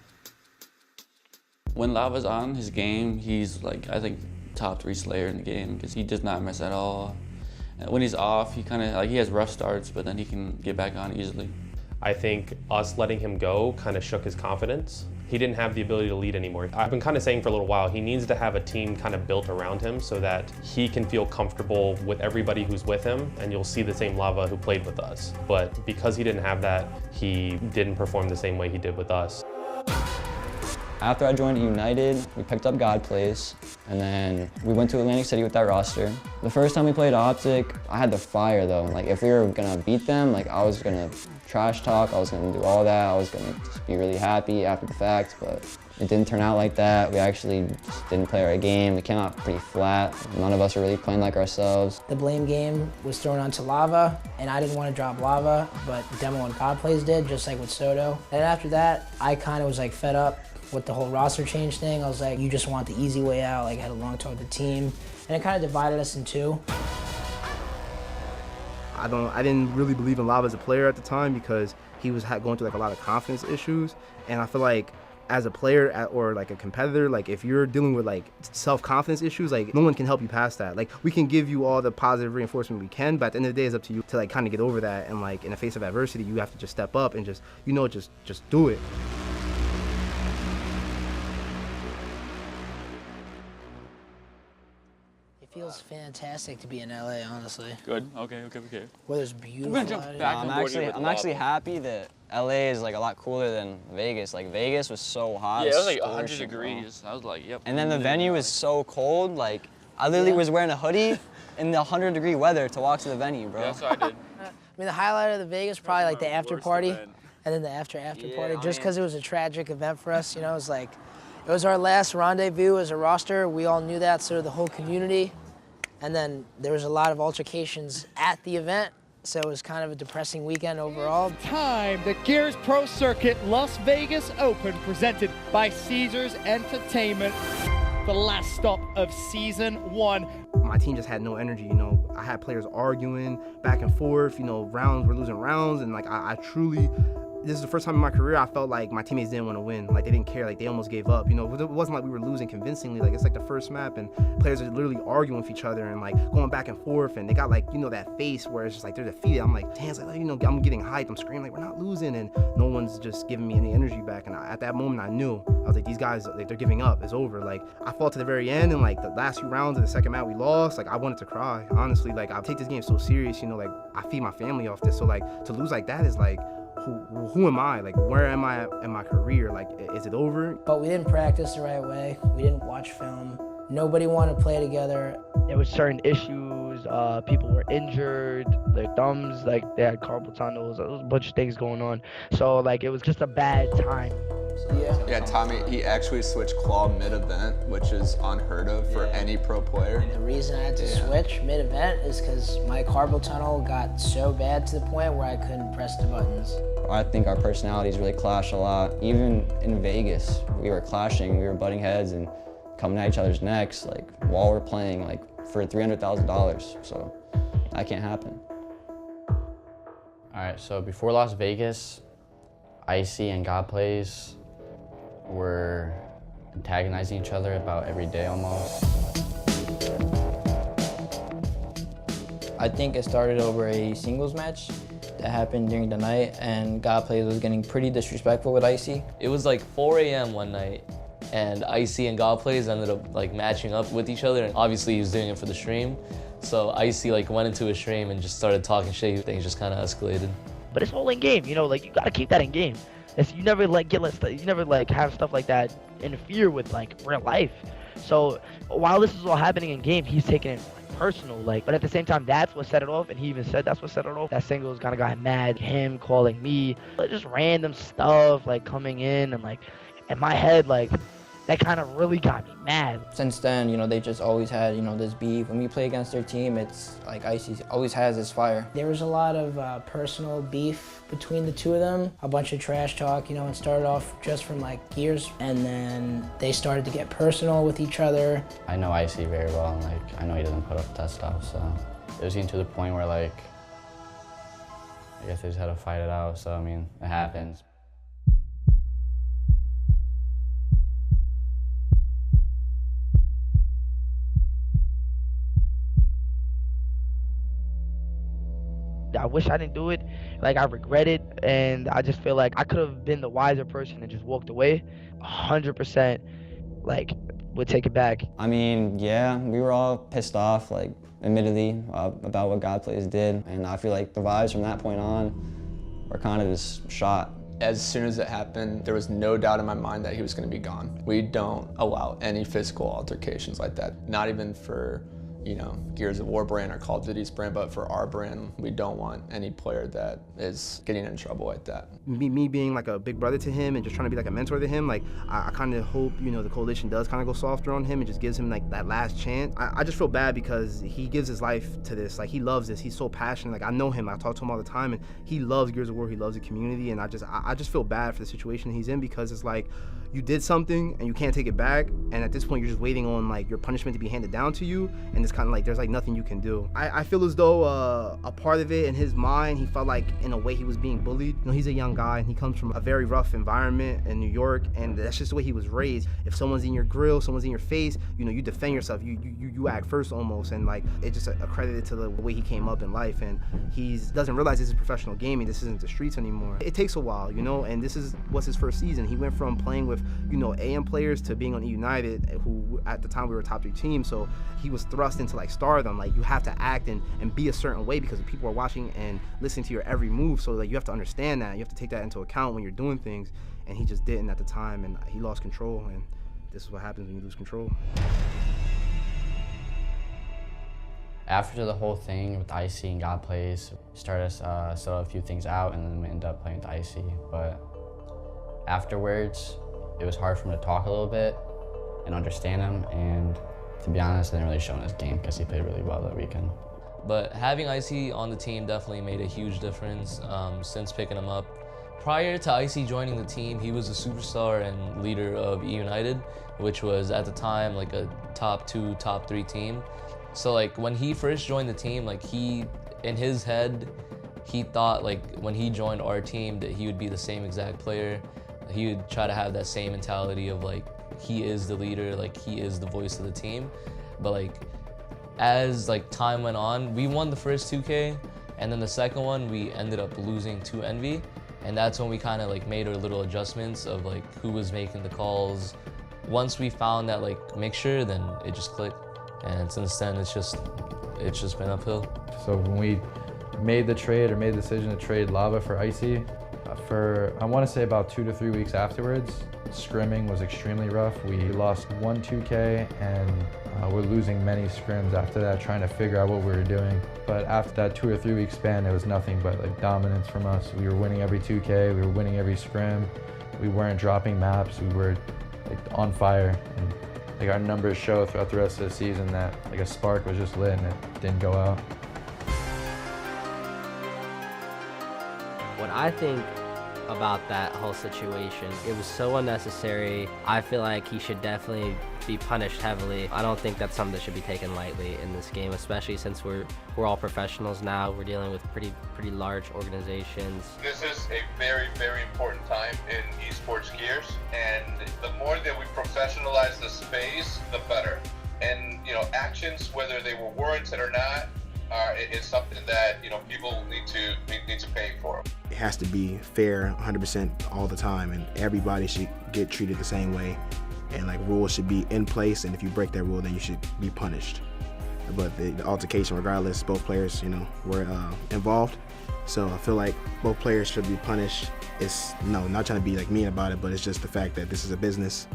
[SPEAKER 7] When Lava's on his game, he's like, I think, top 3 Slayer in the game because he does not miss at all. And when he's off, he kind of like he has rough starts, but then he can get back on easily.
[SPEAKER 24] I think us letting him go kind of shook his confidence. He didn't have the ability to lead anymore. I've been kind of saying for a little while, he needs to have a team kind of built around him so that he can feel comfortable with everybody who's with him, and you'll see the same Lava who played with us. But because he didn't have that, he didn't perform the same way he did with us.
[SPEAKER 19] After I joined United, we picked up God Plays, and then we went to Atlantic City with that roster. The first time we played Optic, I had the fire though. Like if we were gonna beat them, like I was gonna trash talk, I was gonna do all that, I was gonna just be really happy after the fact, but it didn't turn out like that. We actually just didn't play our game. We came out pretty flat. None of us are really playing like ourselves.
[SPEAKER 12] The blame game was thrown onto Lava, and I didn't want to drop Lava, but Demo and God Plays did, just like with Soto. And after that, I kind of was like fed up with the whole roster change thing. I was like, you just want the easy way out. Like I had a long talk with the team, and it kind of divided us in two.
[SPEAKER 6] I didn't really believe in Lava as a player at the time because he was going through like a lot of confidence issues, and I feel like as a player or like a competitor, like if you're dealing with like self-confidence issues, like no one can help you past that. Like we can give you all the positive reinforcement we can, but at the end of the day, it's up to you to like kind of get over that. And like in the face of adversity, you have to just step up and just just do it.
[SPEAKER 12] It feels fantastic to be in LA, honestly.
[SPEAKER 7] Good. Okay.
[SPEAKER 12] Weather's beautiful.
[SPEAKER 7] We're gonna jump back on board here with
[SPEAKER 19] I'm actually happy that LA is like a lot cooler than Vegas. Like Vegas was so hot.
[SPEAKER 7] Yeah, it was like
[SPEAKER 19] scorching,
[SPEAKER 7] 100 degrees. I was like, yep.
[SPEAKER 19] And then the venue was so cold. Like I literally was wearing a hoodie in the 100-degree weather to walk to the venue, bro.
[SPEAKER 7] Yeah, that's what I did.
[SPEAKER 12] I mean, the highlight of the Vegas probably like the after party, and then the after party, just because it was a tragic event for us. You know, it was like, it was our last rendezvous as a roster. We all knew that, so did the whole community. And then there was a lot of altercations at the event, so it was kind of a depressing weekend overall.
[SPEAKER 6] Time, the Gears Pro Circuit Las Vegas Open presented by Caesars Entertainment. The last stop of season 1. My team just had no energy, you know. I had players arguing back and forth, you know, we're losing rounds, and like I truly, this is the first time in my career I felt like my teammates didn't want to win. Like they didn't care, like they almost gave up. You know, it wasn't like we were losing convincingly. Like it's like the first map and players are literally arguing with each other and like going back and forth, and they got like, you know, that face where it's just like they're defeated. I'm like, damn, it's like, you know, I'm getting hyped, I'm screaming like we're not losing, and no one's just giving me any energy back. And at that moment I knew, I was like, these guys, like, they're giving up, it's over. Like I fought to the very end, and like the last few rounds of the second map we lost, like I wanted to cry, honestly. Like I take this game so serious, you know, like I feed my family off this, so like to lose like that is like, who am I? Like, where am I in my career? Like, is it over?
[SPEAKER 12] But we didn't practice the right way. We didn't watch film. Nobody wanted to play together.
[SPEAKER 13] There was certain issues. People were injured. Their thumbs, like, they had carpal tunnels. There was a bunch of things going on. So, like, it was just a bad time.
[SPEAKER 8] Yeah, Tommy, he actually switched claw mid-event, which is unheard of for any pro player.
[SPEAKER 12] The reason I had to switch mid-event is because my carpal tunnel got so bad to the point where I couldn't press the buttons.
[SPEAKER 19] I think our personalities really clash a lot. Even in Vegas, we were clashing, we were butting heads and coming at each other's necks, like while we're playing, like for $300,000. So that can't happen.
[SPEAKER 22] All right, so before Las Vegas, Icy and God Plays were antagonizing each other about every day almost.
[SPEAKER 25] I think it started over a singles match that happened during the night, and God Plays was getting pretty disrespectful with Icy.
[SPEAKER 26] It was like 4 a.m. one night, and Icy and God Plays ended up like matching up with each other, and obviously he was doing it for the stream. So Icy like went into a stream and just started talking shit. Things just kind of escalated.
[SPEAKER 13] But it's all in game, you know, like you gotta keep that in game. You never like you never like have stuff like that interfere with like real life. So while this is all happening in game, he's taking it personal, like, but at the same time, that's what set it off, and he even said that's what set it off. That singles kind of got mad, him calling me, like, just random stuff, like, coming in, and like, in my head, like, that kind of really got me mad. Since then, you know, they just always had, you know, this beef. When we play against their team, it's like Icy always has this fire.
[SPEAKER 12] There was a lot of personal beef between the two of them, a bunch of trash talk, you know, it started off just from like Gears, and then they started to get personal with each other.
[SPEAKER 22] I know Icy very well, and like I know he doesn't put up with that stuff, so it was getting to the point where like I guess they just had to fight it out, so I mean, it happens.
[SPEAKER 13] I wish I didn't do it. Like, I regret it, and I just feel like I could have been the wiser person and just walked away. 100%, like, would take it back.
[SPEAKER 19] I mean, yeah, we were all pissed off, like, admittedly, about what God Plays did, and I feel like the vibes from that point on were kind of just shot.
[SPEAKER 8] As soon as it happened, there was no doubt in my mind that he was going to be gone. We don't allow any physical altercations like that, not even for, you know, Gears of War brand or Call of Duty's brand, but for our brand, we don't want any player that is getting in trouble like that.
[SPEAKER 1] Me being like a big brother to him and just trying to be like a mentor to him, like I kind of hope, you know, the coalition does kind of go softer on him and just gives him like that last chance. I just feel bad because he gives his life to this. Like, he loves this. He's so passionate. Like, I know him. I talk to him all the time, and he loves Gears of War. He loves the community, and I just feel bad for the situation he's in, because it's like, you did something and you can't take it back, and at this point you're just waiting on like your punishment to be handed down to you, and it's kind of like there's like nothing you can do. I feel as though a part of it in his mind, he felt like in a way he was being bullied. You know, he's a young guy and he comes from a very rough environment in New York, and that's just the way he was raised. If someone's in your grill, someone's in your face, you know, you defend yourself, you act first almost, and like it's just accredited to the way he came up in life, and he doesn't realize this is professional gaming. This isn't the streets anymore. It takes a while, you know, and this was his first season. He went from playing with, you know, AM players to being on United, who at the time we were a top 3 team, so he was thrust into like stardom. Like, you have to act and be a certain way because people are watching and listening to your every move, so like you have to understand that, you have to take that into account when you're doing things, and he just didn't at the time, and he lost control, and this is what happens when you lose control.
[SPEAKER 22] After the whole thing with Icy and God Plays, started to sort a few things out, and then we ended up playing with Icy, but afterwards, it was hard for him to talk a little bit and understand him, and to be honest, I didn't really show in his game because he played really well that weekend.
[SPEAKER 26] But having Icy on the team definitely made a huge difference since picking him up. Prior to Icy joining the team, he was a superstar and leader of E United, which was at the time like a top 2, top 3 team. So like when he first joined the team, like in his head, he thought like when he joined our team that he would be the same exact player. He would try to have that same mentality of like, he is the leader, like he is the voice of the team. But like, as like time went on, we won the first 2K, and then the second one, we ended up losing to Envy. And that's when we kind of like made our little adjustments of like who was making the calls. Once we found that like mixture, then it just clicked. And since then, it's just been uphill.
[SPEAKER 5] So when we made the trade or made the decision to trade Lava for Icy, for I want to say about 2 to 3 weeks afterwards, scrimming was extremely rough. We lost 1 2K, and we're losing many scrims after that, trying to figure out what we were doing. But after that 2 or 3 week span, it was nothing but like dominance from us. We were winning every 2K, we were winning every scrim. We weren't dropping maps, we were like on fire. And like our numbers show throughout the rest of the season that like a spark was just lit and it didn't go out.
[SPEAKER 10] What I think about that whole situation, it was so unnecessary. I feel like he should definitely be punished heavily. I don't think that's something that should be taken lightly in this game, especially since we're all professionals now. We're dealing with pretty large organizations.
[SPEAKER 14] This is a very, very important time in esports Gears, and the more that we professionalize the space, the better. And you know, actions, whether they were warranted or not, it's something that, you know, people need to pay for.
[SPEAKER 1] It has to be fair 100% all the time, and everybody should get treated the same way, and like rules should be in place, and if you break that rule, then you should be punished. But the altercation, regardless, both players, you know, were involved, so I feel like both players should be punished. It's not trying to be like mean about it, but it's just the fact that this is a business,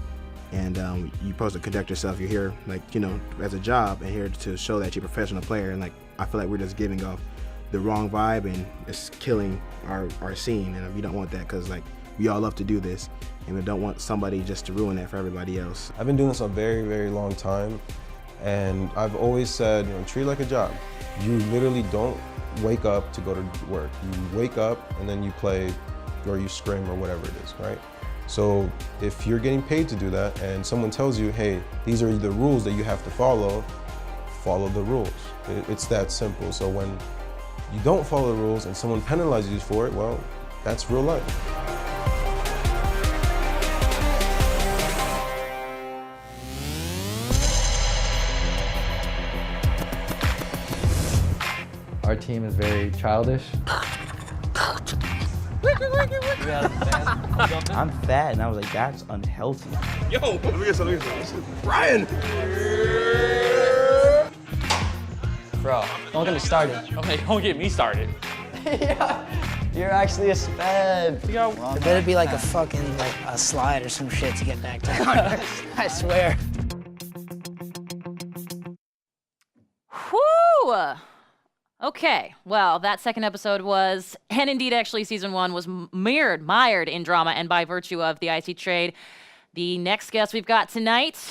[SPEAKER 1] and you're supposed to conduct yourself. You're here, like, you know, as a job, and here to show that you're a professional player, and like I feel like we're just giving off the wrong vibe, and it's killing our scene, and we don't want that, because like
[SPEAKER 4] we all love to do this, and we don't want somebody just to ruin it for everybody else.
[SPEAKER 15] I've been doing this a very, very long time, and I've always said, treat it like a job. You literally don't wake up to go to work. You wake up and then you play or you scrim or whatever it is, right? So if you're getting paid to do that and someone tells you, hey, these are the rules that you have to follow the rules. It's that simple. So when you don't follow the rules and someone penalizes you for it, well, that's real life.
[SPEAKER 5] Our team is very childish.
[SPEAKER 16] I'm fat, and I was like, that's unhealthy.
[SPEAKER 4] Yo, let me get something. This is Brian.
[SPEAKER 9] Bro, don't get me started.
[SPEAKER 26] Okay, don't get me started.
[SPEAKER 9] Yeah, you're actually a sped.
[SPEAKER 12] It better be like a fucking like a slide or some shit to get back down. I swear.
[SPEAKER 17] Whew! Okay, well, that second episode was, and indeed actually season 1 was mired in drama, and by virtue of the IC trade. The next guest we've got tonight,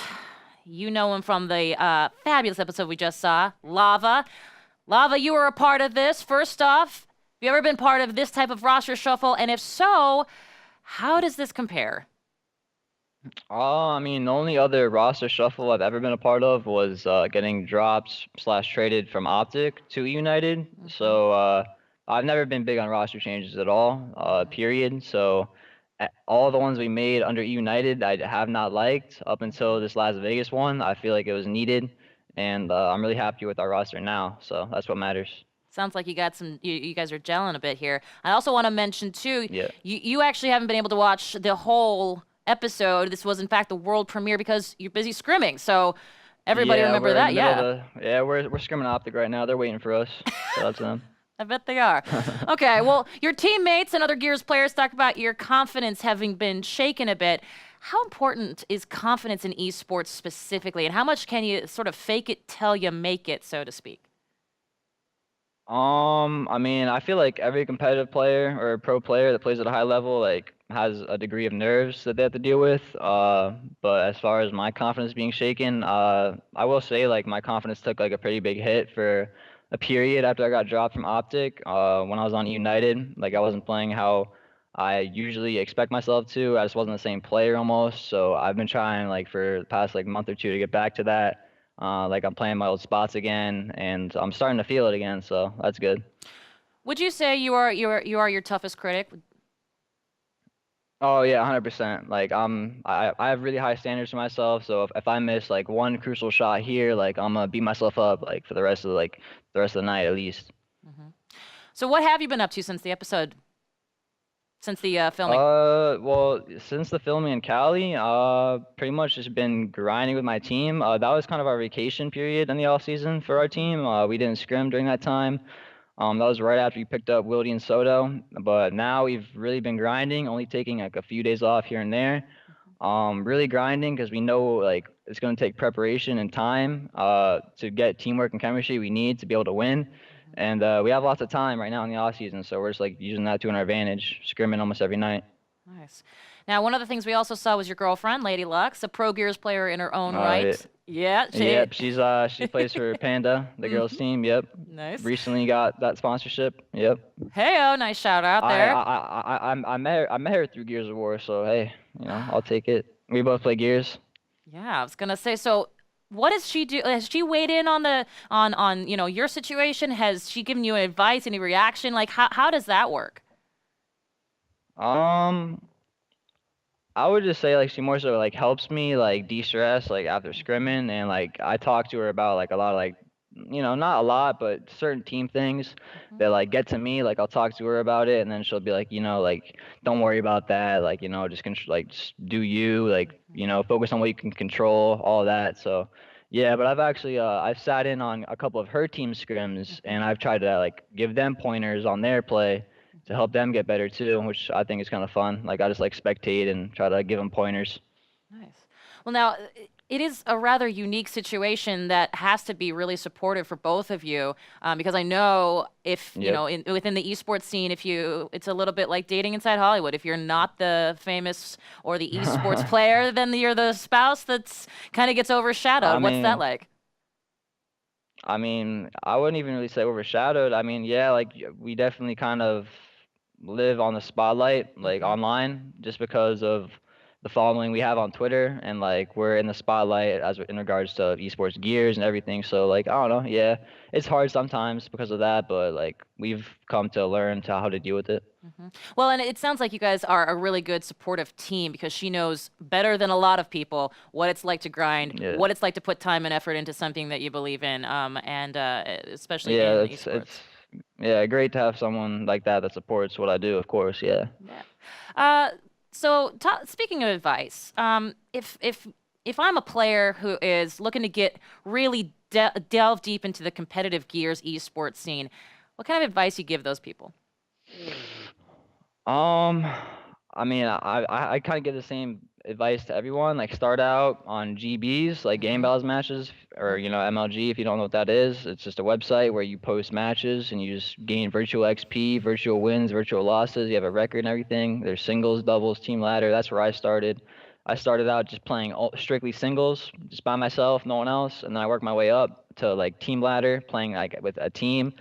[SPEAKER 17] you know him from the fabulous episode we just saw, Lava. Lava, you were a part of this. First off, have you ever been part of this type of roster shuffle? And if so, how does this compare?
[SPEAKER 18] I mean, the only other roster shuffle I've ever been a part of was getting dropped / traded from Optic to United. So I've never been big on roster changes at all, period. So all the ones we made under United, I have not liked up until this Las Vegas one. I feel like it was needed, and I'm really happy with our roster now. So that's what matters.
[SPEAKER 17] Sounds like you got some. You guys are gelling a bit here. I also want to mention too.
[SPEAKER 18] Yeah.
[SPEAKER 17] You actually haven't been able to watch the whole episode. This was in fact the world premiere because you're busy scrimming. So everybody remember that.
[SPEAKER 18] Yeah. We're scrimming Optic right now. They're waiting for us. So that's them.
[SPEAKER 17] I bet they are. Okay, well, your teammates and other Gears players talk about your confidence having been shaken a bit. How important is confidence in esports specifically, and how much can you sort of fake it till you make it, so to speak?
[SPEAKER 18] I mean, I feel like every competitive player or pro player that plays at a high level, like, has a degree of nerves that they have to deal with. But as far as my confidence being shaken, I will say, like, my confidence took, like, a pretty big hit for a period after I got dropped from Optic. When I was on United, like, I wasn't playing how I usually expect myself to. I just wasn't the same player almost. So I've been trying, like, for the past, like, month or two to get back to that. Like, I'm playing my old spots again, and I'm starting to feel it again, so that's good.
[SPEAKER 17] Would you say you are your toughest critic?
[SPEAKER 18] Oh yeah, 100%. Like, I have really high standards for myself, so if I miss like one crucial shot here, like, I'm gonna beat myself up like for the rest of the night at least.
[SPEAKER 17] So what have you been up to since the episode? Since the filming?
[SPEAKER 18] Well, since the filming in Cali, pretty much just been grinding with my team. That was kind of our vacation period in the off season for our team. We didn't scrim during that time. That was right after we picked up Wildy and Soto. But now we've really been grinding, only taking like a few days off here and there. Really grinding because we know like it's going to take preparation and time to get teamwork and chemistry we need to be able to win. And we have lots of time right now in the off season, so we're just like using that to our advantage, scrimming almost every night.
[SPEAKER 17] Nice. Now, one of the things we also saw was your girlfriend, Lady Lux, a pro Gears player in her own right. Yeah.
[SPEAKER 18] Yep. She plays for Panda, the girls team. Yep.
[SPEAKER 17] Nice.
[SPEAKER 18] Recently got that sponsorship. Yep.
[SPEAKER 17] Hey-o, nice shout out there.
[SPEAKER 18] I met her through Gears of War, so hey, I'll take it. We both play Gears.
[SPEAKER 17] Yeah, I was gonna say so. What does she do? Has she weighed in on your situation? Has she given you advice, any reaction? Like, how does that work?
[SPEAKER 18] I would just say like she more so like helps me like de-stress like after scrimming, and like I talk to her about like a lot of like not a lot but certain team things that like get to me. Like I'll talk to her about it, and then she'll be like like don't worry about that, like just just do you, like focus on what you can control, all that. So yeah, but I've actually I've sat in on a couple of her team scrims, and I've tried to like give them pointers on their play to help them get better too, which I think is kind of fun. Like I just like spectate and try to give them pointers.
[SPEAKER 17] Nice. Well, now it is a rather unique situation that has to be really supportive for both of you, because I know if you know within the esports scene, it's a little bit like dating inside Hollywood. If you're not the famous or the esports player, then you're the spouse that's kind of gets overshadowed. What's that like?
[SPEAKER 18] I mean, I wouldn't even really say overshadowed. I mean, yeah, like we definitely kind of live on the spotlight, like online, just because of the following we have on Twitter, and like we're in the spotlight as in regards to esports gears and everything. So like, I don't know, yeah, it's hard sometimes because of that, but like we've come to learn to how to deal with it.
[SPEAKER 17] Well, and it sounds like you guys are a really good supportive team, because she knows better than a lot of people what it's like to grind, what it's like to put time and effort into something that you believe in, and especially in esports.
[SPEAKER 18] It's great to have someone like that supports what I do, of course, yeah.
[SPEAKER 17] So speaking of advice, if I'm a player who is looking to get really delve deep into the competitive Gears esports scene, what kind of advice you give those people?
[SPEAKER 18] I mean, I kind of give the same advice to everyone. Like, start out on GBs, like game battles matches, or MLG. If you don't know what that is, it's just a website where you post matches and you just gain virtual XP, virtual wins, virtual losses. You have a record and everything. There's singles, doubles, team ladder. That's where I started. I started out just playing strictly singles, just by myself, no one else, and then I worked my way up to like team ladder, playing like with a team.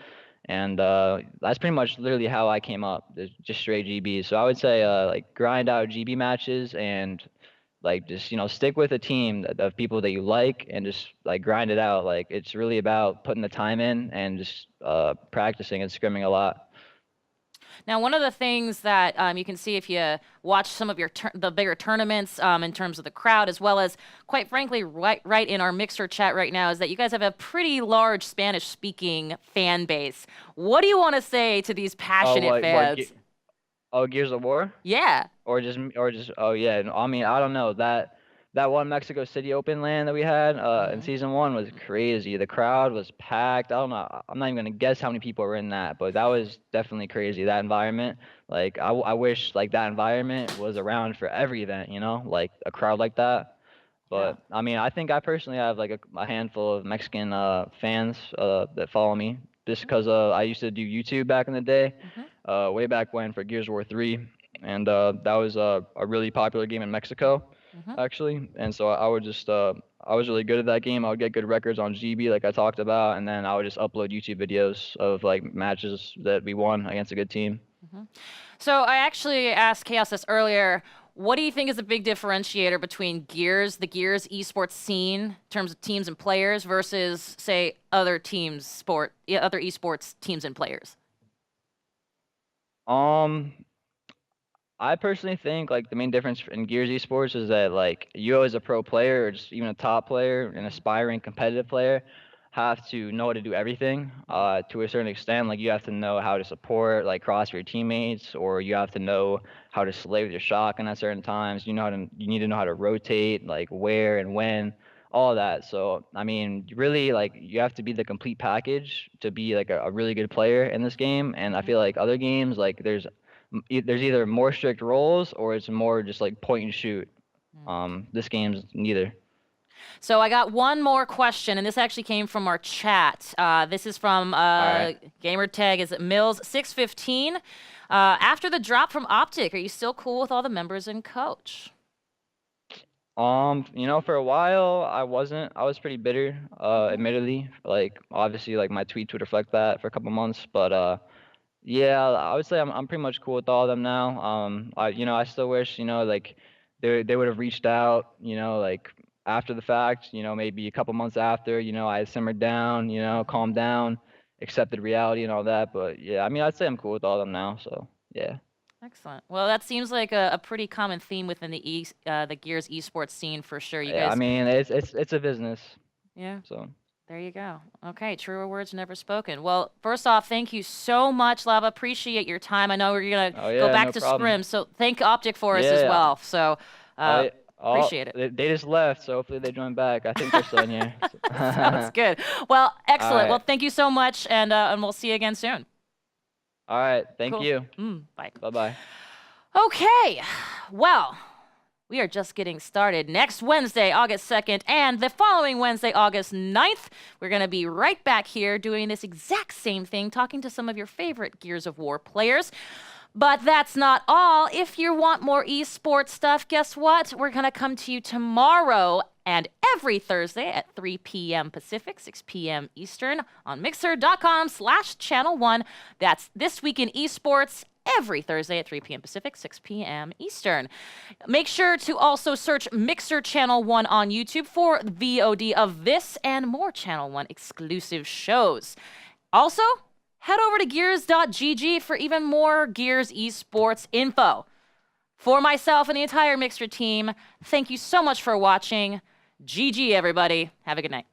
[SPEAKER 18] And that's pretty much literally how I came up, just straight GB. So I would say like grind out GB matches and like just stick with a team of people that you like and just like grind it out. Like it's really about putting the time in and just practicing and scrimming a lot.
[SPEAKER 17] Now, one of the things that you can see if you watch some of the bigger tournaments in terms of the crowd, as well as, quite frankly, right in our Mixer chat right now, is that you guys have a pretty large Spanish-speaking fan base. What do you want to say to these passionate fans?
[SPEAKER 18] Gears of War?
[SPEAKER 17] Yeah.
[SPEAKER 18] Or just oh yeah. I mean, I don't know, that one Mexico City Open LAN that we had in season 1 was crazy. The crowd was packed. I don't know. I'm not even gonna guess how many people were in that, but that was definitely crazy. That environment, like I wish like that environment was around for every event. Like a crowd like that. But I mean, I think I personally have like a handful of Mexican fans that follow me, just because I used to do YouTube back in the day, way back when for Gears of War 3, and that was a really popular game in Mexico. Actually, and so I would just I was really good at that game. I would get good records on GB like I talked about, and then I would just upload YouTube videos of like matches that we won against a good team.
[SPEAKER 17] So I actually asked Chaos this earlier. What do you think is a big differentiator between the Gears esports scene in terms of teams and players versus, say, other esports teams and players?
[SPEAKER 18] I personally think like the main difference in Gears Esports is that like you as a pro player or just even a top player, an aspiring competitive player, have to know how to do everything to a certain extent. Like you have to know how to support like cross your teammates, or you have to know how to slay with your shotgun at certain times. You need to know how to rotate, like where and when, all of that. So I mean, really like you have to be the complete package to be like a really good player in this game. And I feel like other games, like there's either more strict roles or it's more just like point and shoot. This game's neither.
[SPEAKER 17] So I got one more question, and this actually came from our chat. This is from gamer tag is Mills615. After the drop from Optic, are you still cool with all the members and coach?
[SPEAKER 18] For a while I wasn't. I was pretty bitter, admittedly. Like obviously like my tweets would reflect that for a couple months, but yeah, I would say I'm pretty much cool with all of them now. I still wish, like they would have reached out, like after the fact, maybe a couple months after, I simmered down, calmed down, accepted reality and all that. But yeah, I mean, I'd say I'm cool with all of them now. So yeah.
[SPEAKER 17] Excellent. Well, that seems like a pretty common theme within the Gears esports scene for sure. You guys.
[SPEAKER 18] I mean, it's a business.
[SPEAKER 17] Yeah.
[SPEAKER 18] So.
[SPEAKER 17] There you go. Okay, truer words never spoken. Well, first off, thank you so much, Lava. Appreciate your time. I know we're going to go back to Scrim, so thank Optic for us as well. So appreciate it.
[SPEAKER 18] They just left, so hopefully they join back. I think they're still in here.
[SPEAKER 17] Sounds good. Well, excellent. Well, thank you so much, and we'll see you again soon.
[SPEAKER 18] All right. Thank you.
[SPEAKER 17] Bye.
[SPEAKER 18] Bye-bye.
[SPEAKER 17] Okay. Well, We are just getting started. Next Wednesday, August 2nd, and the following Wednesday, August 9th, we're going to be right back here doing this exact same thing, talking to some of your favorite Gears of War players. But that's not all. If you want more esports stuff, guess what? We're going to come to you tomorrow and every Thursday at 3 p.m. Pacific, 6 p.m. Eastern on Mixer.com/Channel1. That's This Week in Esports every Thursday at 3 p.m. Pacific, 6 p.m. Eastern. Make sure to also search Mixer Channel 1 on YouTube for VOD of this and more Channel 1 exclusive shows. Also, head over to gears.gg for even more Gears Esports info. For myself and the entire Mixer team, thank you so much for watching. GG, everybody. Have a good night.